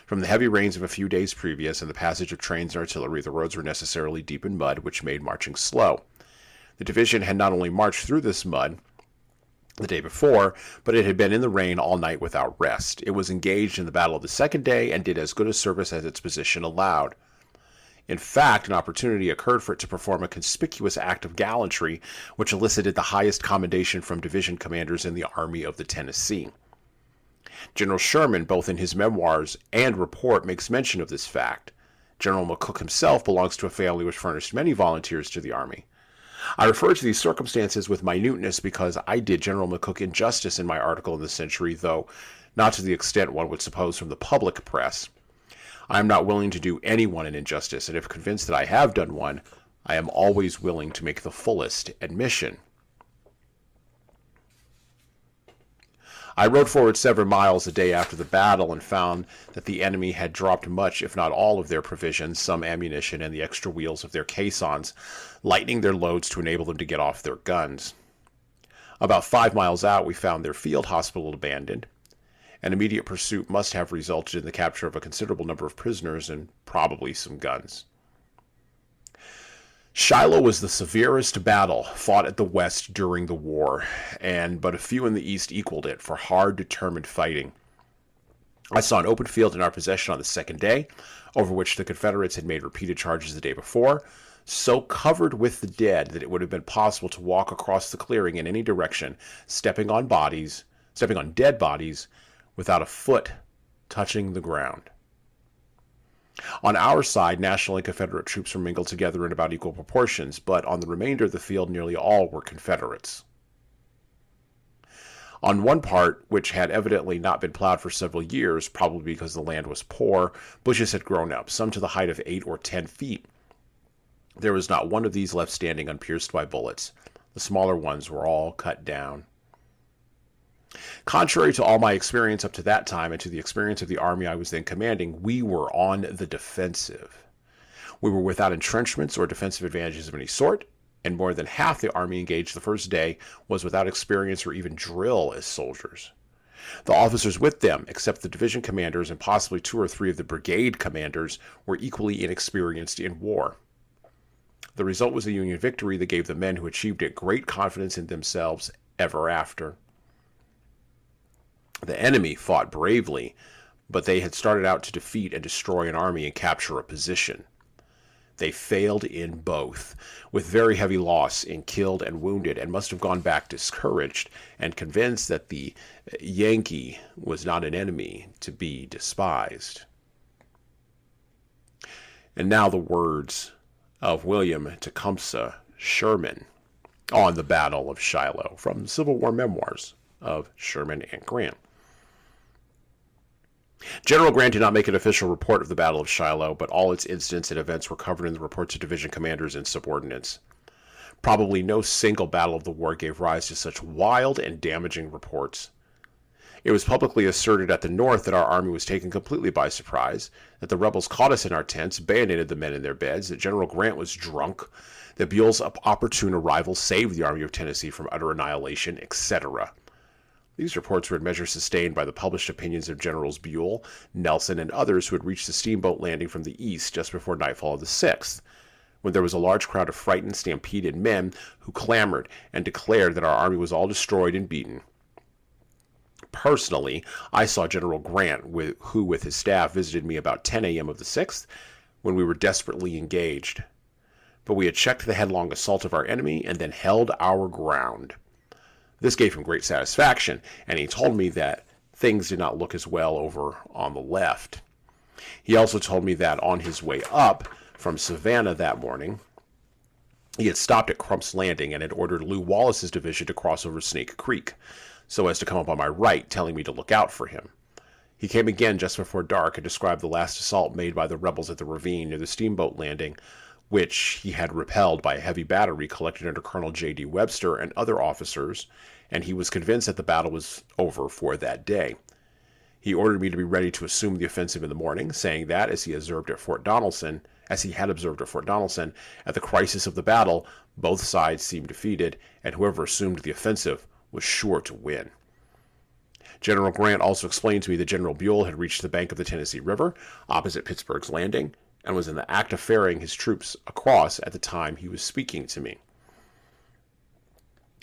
From the heavy rains of a few days previous and the passage of trains and artillery, the roads were necessarily deep in mud, which made marching slow. The division had not only marched through this mud the day before, but it had been in the rain all night without rest. It was engaged in the battle of the second day and did as good a service as its position allowed. In fact, an opportunity occurred for it to perform a conspicuous act of gallantry, which elicited the highest commendation from division commanders in the Army of the Tennessee. General Sherman, both in his memoirs and report, makes mention of this fact. General McCook himself belongs to a family which furnished many volunteers to the Army. I refer to these circumstances with minuteness because I did General McCook injustice in my article in the Century, though not to the extent one would suppose from the public press. I am not willing to do anyone an injustice, and if convinced that I have done one, I am always willing to make the fullest admission. I rode forward several miles a day after the battle and found that the enemy had dropped much, if not all, of their provisions, some ammunition, and the extra wheels of their caissons, lightening their loads to enable them to get off their guns. About 5 miles out, we found their field hospital abandoned. An immediate pursuit must have resulted in the capture of a considerable number of prisoners and probably some guns. Shiloh was the severest battle fought at the West during the war, and but a few in the East equaled it for hard, determined fighting. I saw an open field in our possession on the second day, over which the Confederates had made repeated charges the day before, so covered with the dead that it would have been possible to walk across the clearing in any direction, stepping on dead bodies, without a foot touching the ground. On our side, National and Confederate troops were mingled together in about equal proportions, but on the remainder of the field nearly all were Confederates. On one part, which had evidently not been plowed for several years, probably because the land was poor, bushes had grown up, some to the height of 8 or 10 feet. There was not one of these left standing unpierced by bullets. The smaller ones were all cut down. Contrary to all my experience up to that time and to the experience of the army I was then commanding, we were on the defensive. We were without entrenchments or defensive advantages of any sort, and more than half the army engaged the first day was without experience or even drill as soldiers. The officers with them, except the division commanders and possibly 2 or 3 of the brigade commanders, were equally inexperienced in war. The result was a Union victory that gave the men who achieved it great confidence in themselves ever after. The enemy fought bravely, but they had started out to defeat and destroy an army and capture a position. They failed in both, with very heavy loss in killed and wounded, and must have gone back discouraged and convinced that the Yankee was not an enemy to be despised. And now the words of William Tecumseh Sherman on the Battle of Shiloh, from the Civil War Memoirs of Sherman and Grant. General Grant did not make an official report of the Battle of Shiloh, but all its incidents and events were covered in the reports of division commanders and subordinates. Probably no single battle of the war gave rise to such wild and damaging reports. It was publicly asserted at the North that our army was taken completely by surprise, that the rebels caught us in our tents, bayoneted the men in their beds, that General Grant was drunk, that Buell's opportune arrival saved the Army of Tennessee from utter annihilation, etc. These reports were in measure sustained by the published opinions of Generals Buell, Nelson, and others who had reached the steamboat landing from the east just before nightfall of the 6th, when there was a large crowd of frightened, stampeded men who clamored and declared that our army was all destroyed and beaten. Personally, I saw General Grant, who with his staff visited me about 10 a.m. of the 6th, when we were desperately engaged. But we had checked the headlong assault of our enemy and then held our ground. This gave him great satisfaction, and he told me that things did not look as well over on the left. He also told me that on his way up from Savannah that morning, he had stopped at Crump's Landing and had ordered Lew Wallace's division to cross over Snake Creek, so as to come up on my right, telling me to look out for him. He came again just before dark and described the last assault made by the rebels at the ravine near the steamboat landing, which he had repelled by a heavy battery collected under Colonel J.D. Webster and other officers, and he was convinced that the battle was over for that day. He ordered me to be ready to assume the offensive in the morning, saying that, as he had observed at Fort Donelson, at the crisis of the battle, both sides seemed defeated, and whoever assumed the offensive was sure to win. General Grant also explained to me that General Buell had reached the bank of the Tennessee River, opposite Pittsburgh's Landing, and was in the act of ferrying his troops across at the time he was speaking to me.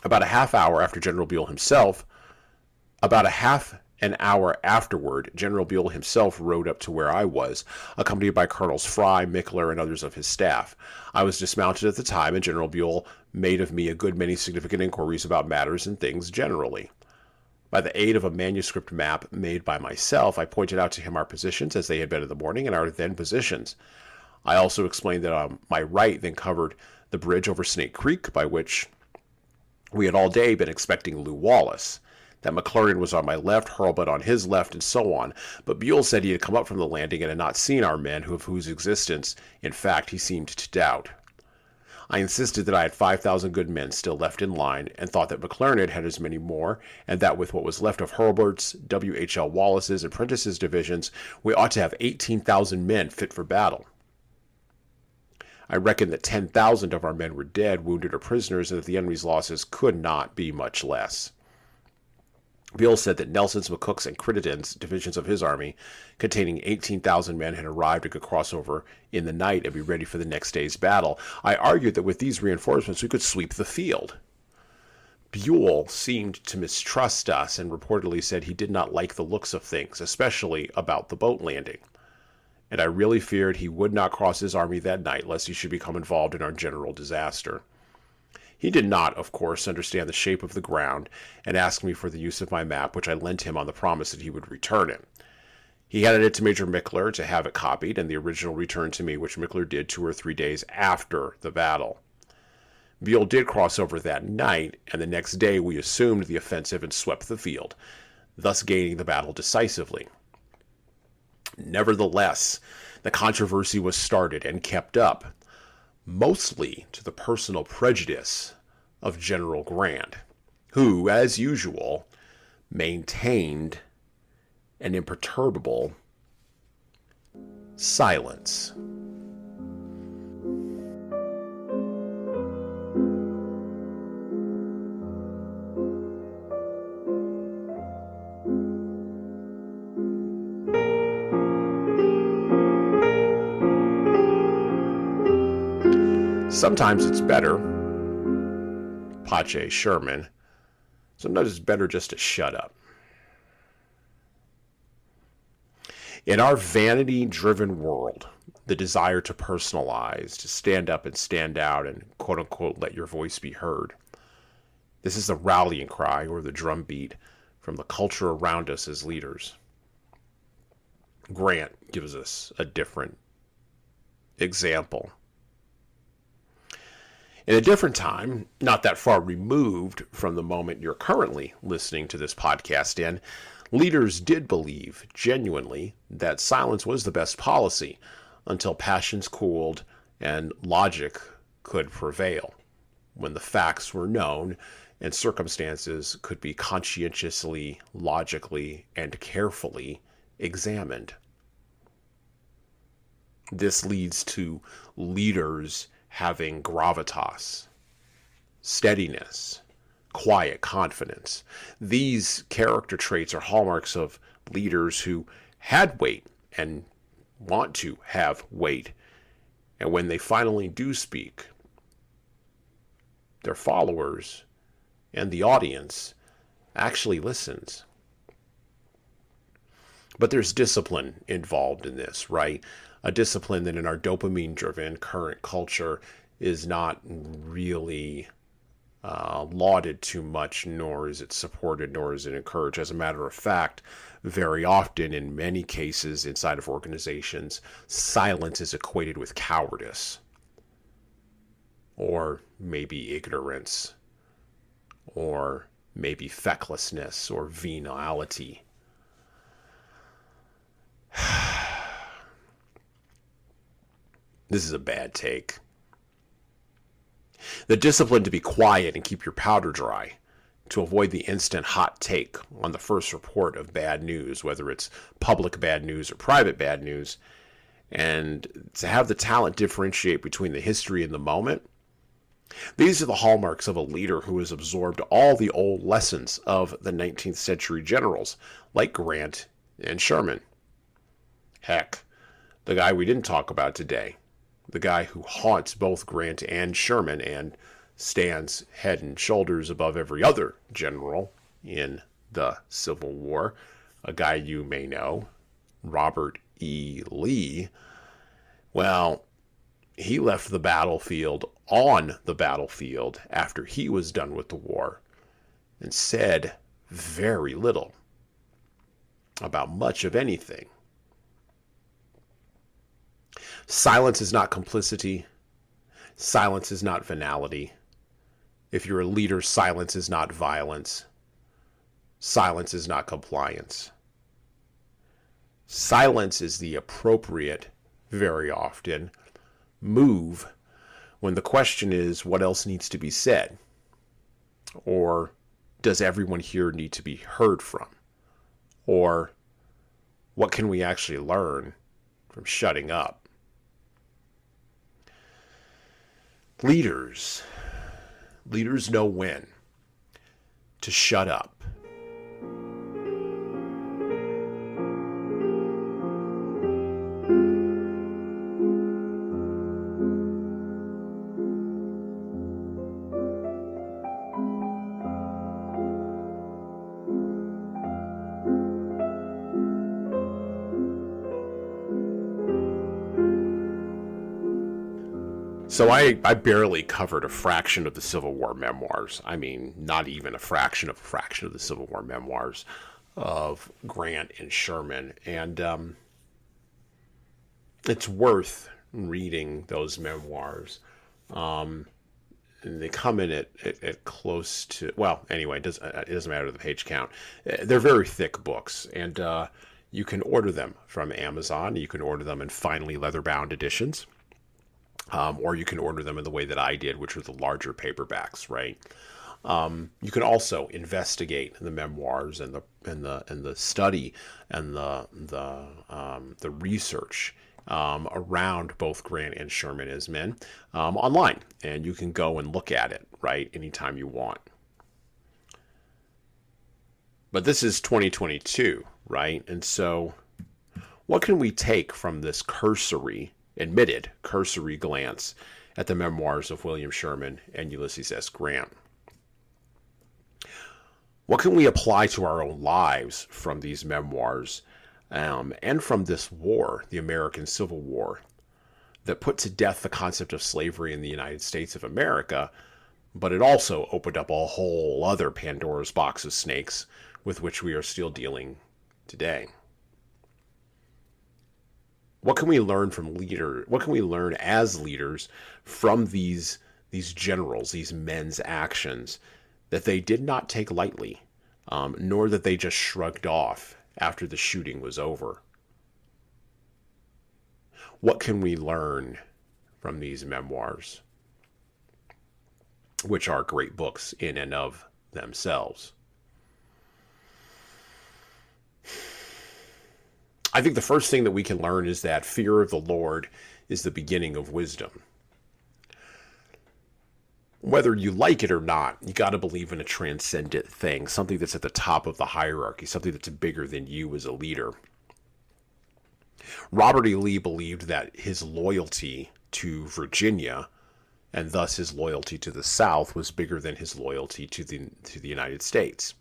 About a half an hour afterward, General Buell himself rode up to where I was, accompanied by Colonels Fry, Mickler, and others of his staff. I was dismounted at the time, and General Buell made of me a good many significant inquiries about matters and things generally. By the aid of a manuscript map made by myself, I pointed out to him our positions as they had been in the morning and our then positions. I also explained that my right then covered the bridge over Snake Creek, by which we had all day been expecting Lew Wallace, that McClernand was on my left, Hurlbut on his left, and so on, but Buell said he had come up from the landing and had not seen our men, of whose existence, in fact, he seemed to doubt. I insisted that I had 5,000 good men still left in line, and thought that McClernand had as many more, and that with what was left of Hurlbut's, W.H.L. Wallace's, and Prentice's divisions, we ought to have 18,000 men fit for battle. I reckoned that 10,000 of our men were dead, wounded, or prisoners, and that the enemy's losses could not be much less. Buell said that Nelson's, McCook's, and Crittenden's divisions of his army, containing 18,000 men, had arrived and could cross over in the night and be ready for the next day's battle. I argued that with these reinforcements we could sweep the field. Buell seemed to mistrust us and reportedly said he did not like the looks of things, especially about the boat landing. And I really feared he would not cross his army that night lest he should become involved in our general disaster. He did not, of course, understand the shape of the ground and asked me for the use of my map, which I lent him on the promise that he would return it. He handed it to Major Mickler to have it copied, and the original returned to me, which Mickler did 2 or 3 days after the battle. Buell did cross over that night, and the next day we assumed the offensive and swept the field, thus gaining the battle decisively. Nevertheless, the controversy was started and kept up, mostly to the personal prejudice of General Grant, who, as usual, maintained an imperturbable silence. Sometimes it's better, Pache Sherman, sometimes it's better just to shut up. In our vanity-driven world, the desire to personalize, to stand up and stand out and quote-unquote let your voice be heard, this is the rallying cry or the drumbeat from the culture around us as leaders. Grant gives us a different example. In a different time, not that far removed from the moment you're currently listening to this podcast in, leaders did believe genuinely that silence was the best policy until passions cooled and logic could prevail, when the facts were known and circumstances could be conscientiously, logically, and carefully examined. This leads to leaders having gravitas, steadiness, quiet confidence. These character traits are hallmarks of leaders who had weight and want to have weight. And when they finally do speak, their followers and the audience actually listens. But there's discipline involved in this, right? A discipline that in our dopamine-driven current culture is not really lauded too much, nor is it supported, nor is it encouraged. As a matter of fact, very often, in many cases inside of organizations, silence is equated with cowardice, or maybe ignorance, or maybe fecklessness, or venality. This is a bad take. The discipline to be quiet and keep your powder dry, to avoid the instant hot take on the first report of bad news, whether it's public bad news or private bad news, and to have the talent differentiate between the history and the moment. These are the hallmarks of a leader who has absorbed all the old lessons of the 19th century generals, like Grant and Sherman. Heck, the guy we didn't talk about today, the guy who haunts both Grant and Sherman and stands head and shoulders above every other general in the Civil War, a guy you may know, Robert E. Lee. Well, he left the battlefield on the battlefield after he was done with the war and said very little about much of anything. Silence is not complicity. Silence is not venality. If you're a leader, silence is not violence. Silence is not compliance. Silence is the appropriate, very often, move when the question is, what else needs to be said? Or does everyone here need to be heard from? Or what can we actually learn from shutting up? Leaders know when to shut up. So I barely covered a fraction of the Civil War memoirs. I mean, not even a fraction of the Civil War memoirs of Grant and Sherman. And it's worth reading those memoirs. And they come in at close to, well, anyway, it doesn't matter the page count. They're very thick books. And you can order them from Amazon. You can order them in finely leather-bound editions. Or you can order them in the way that I did, which are the larger paperbacks, right? You can also investigate the memoirs and the study and the research around both Grant and Sherman as men online, and you can go and look at it, right, anytime you want. But this is 2022, right? And so, what can we take from this admitted cursory glance at the memoirs of William Sherman and Ulysses S. Grant? What can we apply to our own lives from these memoirs and from this war, the American Civil War, that put to death the concept of slavery in the United States of America, but it also opened up a whole other Pandora's box of snakes with which we are still dealing today? What can we learn from leaders? What can we learn as leaders from these generals, these men's actions that they did not take lightly, nor that they just shrugged off after the shooting was over? What can we learn from these memoirs, which are great books in and of themselves? I think the first thing that we can learn is that fear of the Lord is the beginning of wisdom. Whether you like it or not, you got to believe in a transcendent thing, something that's at the top of the hierarchy, something that's bigger than you as a leader. Robert E. Lee believed that his loyalty to Virginia, and thus his loyalty to the South, was bigger than his loyalty to the United States.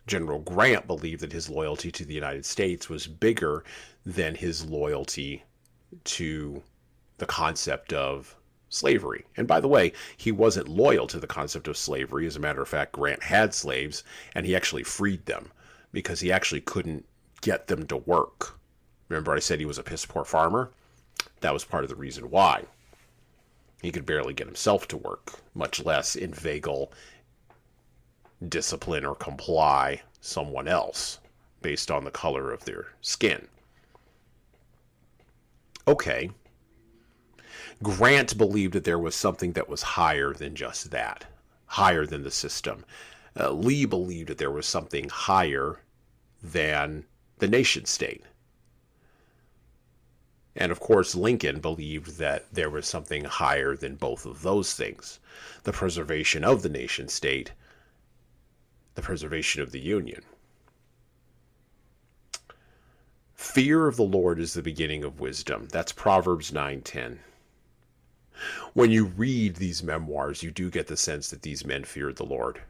General Grant believed that his loyalty to the United States was bigger than his loyalty to the concept of slavery. And by the way, he wasn't loyal to the concept of slavery. As a matter of fact, Grant had slaves, and he actually freed them because he actually couldn't get them to work. Remember I said he was a piss poor farmer? That was part of the reason why. He could barely get himself to work, much less inveigle, discipline, or comply someone else based on the color of their skin. Okay. Grant believed that there was something that was higher than just that, higher than the system. Lee believed that there was something higher than the nation state. And of course, Lincoln believed that there was something higher than both of those things: the preservation of the nation state, the preservation of the Union. Fear of the Lord is the beginning of wisdom. That's Proverbs 9:10. When you read these memoirs, you do get the sense that these men feared the Lord.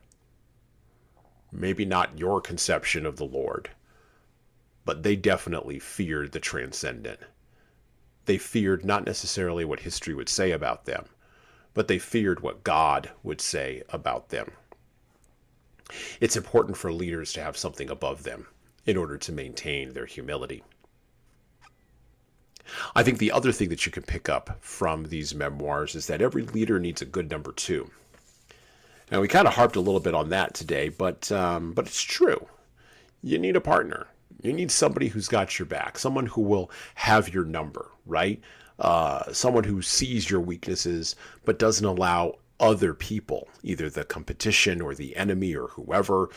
Maybe not your conception of the Lord, but they definitely feared the transcendent. They feared not necessarily what history would say about them, but they feared what God would say about them. It's important for leaders to have something above them in order to maintain their humility. I think the other thing that you can pick up from these memoirs is that every leader needs a good number two. Now, we kind of harped a little bit on that today, but it's true. You need a partner. You need somebody who's got your back, someone who will have your number, right? Someone who sees your weaknesses but doesn't allow other people, either the competition or the enemy or whoever,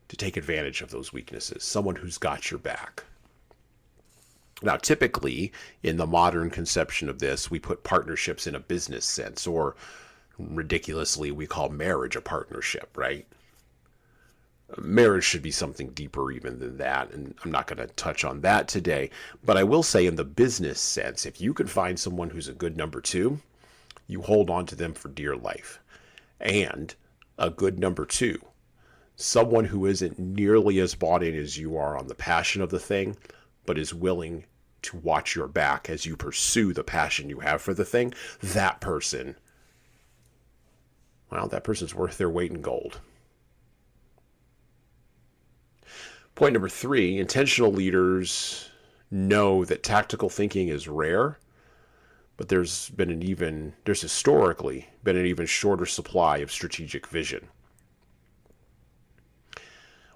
to take advantage of those weaknesses. Someone who's got your back. Now, typically, in the modern conception of this, we put partnerships in a business sense, or ridiculously, we call marriage a partnership, right? Marriage should be something deeper even than that, and I'm not going to touch on that today. But I will say, in the business sense, if you can find someone who's a good number two, you hold on to them for dear life. And a good number two, someone who isn't nearly as bought in as you are on the passion of the thing, but is willing to watch your back as you pursue the passion you have for the thing, that person, well, that person's worth their weight in gold. Point number 3, intentional leaders know that tactical thinking is rare, but there's historically been an even shorter supply of strategic vision.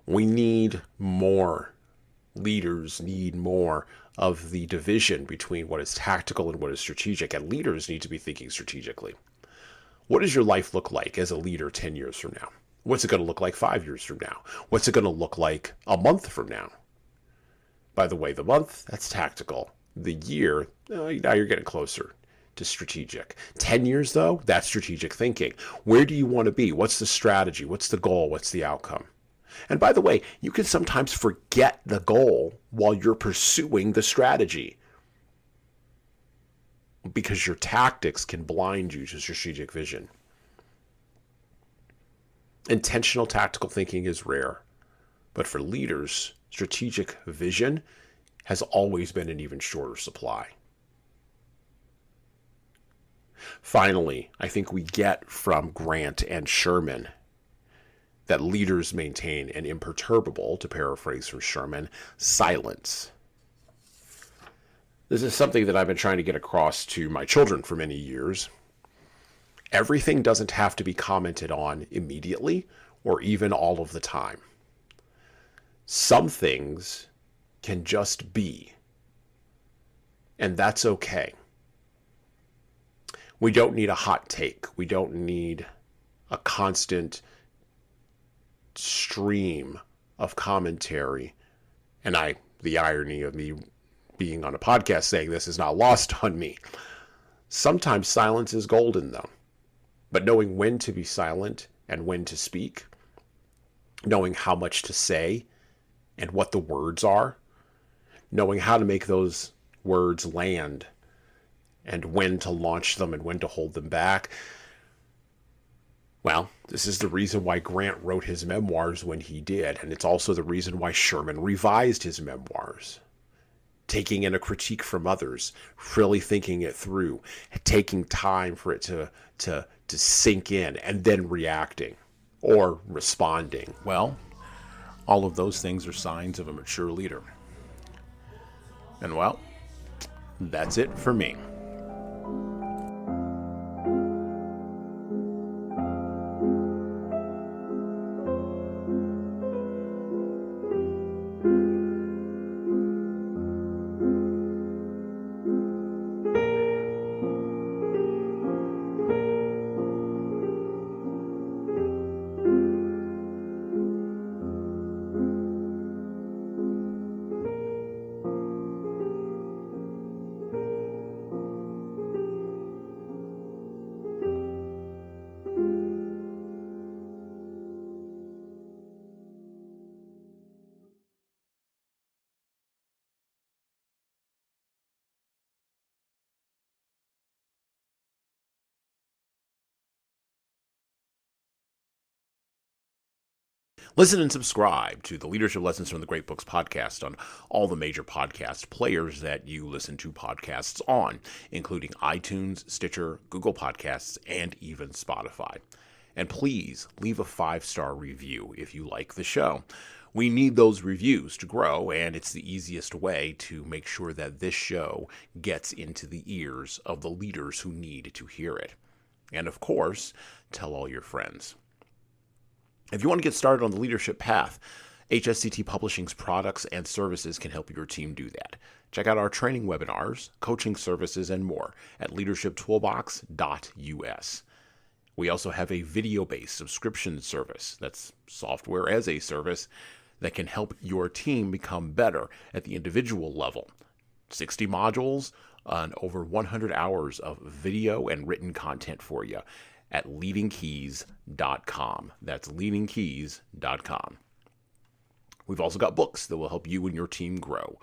We need more. Leaders need more of the division between what is tactical and what is strategic, and leaders need to be thinking strategically. What does your life look like as a leader 10 years from now? What's it going to look like 5 years from now? What's it going to look like a month from now? By the way, the month, that's tactical. The year, now you're getting closer to strategic. 10 years, though, that's strategic thinking. Where do you want to be? What's the strategy? What's the goal? What's the outcome? And by the way, you can sometimes forget the goal while you're pursuing the strategy, because your tactics can blind you to strategic vision. Intentional tactical thinking is rare, but for leaders, strategic vision has always been an even shorter supply. Finally, I think we get from Grant and Sherman that leaders maintain an imperturbable, to paraphrase from Sherman, silence. This is something that I've been trying to get across to my children for many years. Everything doesn't have to be commented on immediately or even all of the time. Some things can just be, and that's okay. We don't need a hot take. We don't need a constant stream of commentary. And the irony of me being on a podcast saying this is not lost on me. Sometimes silence is golden, though. But knowing when to be silent and when to speak, knowing how much to say and what the words are, knowing how to make those words land and when to launch them and when to hold them back. Well, this is the reason why Grant wrote his memoirs when he did, and it's also the reason why Sherman revised his memoirs. Taking in a critique from others, really thinking it through, taking time for it to sink in, and then reacting or responding. Well, all of those things are signs of a mature leader. And well, that's it for me. Listen and subscribe to the Leadership Lessons from the Great Books podcast on all the major podcast players that you listen to podcasts on, including iTunes, Stitcher, Google Podcasts, and even Spotify. And please leave a 5-star review if you like the show. We need those reviews to grow, and it's the easiest way to make sure that this show gets into the ears of the leaders who need to hear it. And of course, tell all your friends. If you want to get started on the leadership path, HSCT Publishing's products and services can help your team do that. Check out our training webinars, coaching services, and more at leadershiptoolbox.us. We also have a video-based subscription service, that's software as a service, that can help your team become better at the individual level. 60 modules and over 100 hours of video and written content for you at leadingkeys.com. That's leadingkeys.com. We've also got books that will help you and your team grow.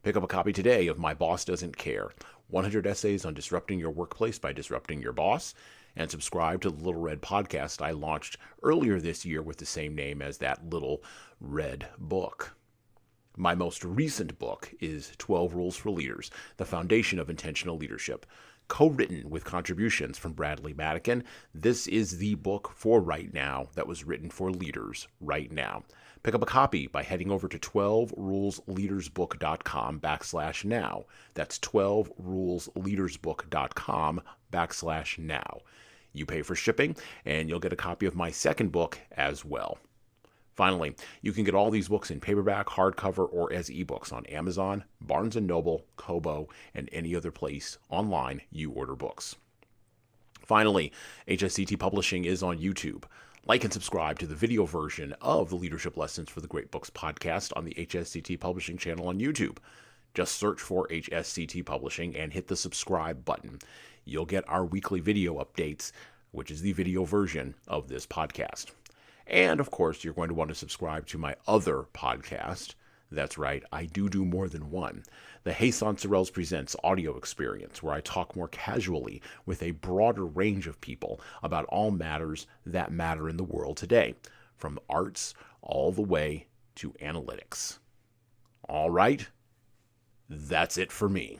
Pick up a copy today of My Boss Doesn't Care, 100 Essays on Disrupting Your Workplace by Disrupting Your Boss, and subscribe to the Little Red podcast I launched earlier this year with the same name as that Little Red book. My most recent book is 12 Rules for Leaders, The Foundation of Intentional Leadership, co-written with contributions from Bradley Madigan. This is the book for right now that was written for leaders right now. Pick up a copy by heading over to 12rulesleadersbook.com/now. That's 12rulesleadersbook.com/now. You pay for shipping, and you'll get a copy of my second book as well. Finally, you can get all these books in paperback, hardcover, or as ebooks on Amazon, Barnes & Noble, Kobo, and any other place online you order books. Finally, HSCT Publishing is on YouTube. Like and subscribe to the video version of the Leadership Lessons for the Great Books podcast on the HSCT Publishing channel on YouTube. Just search for HSCT Publishing and hit the subscribe button. You'll get our weekly video updates, which is the video version of this podcast. And, of course, you're going to want to subscribe to my other podcast. That's right, I do more than one. The Jesan Sorrells Presents audio experience, where I talk more casually with a broader range of people about all matters that matter in the world today, from arts all the way to analytics. All right, that's it for me.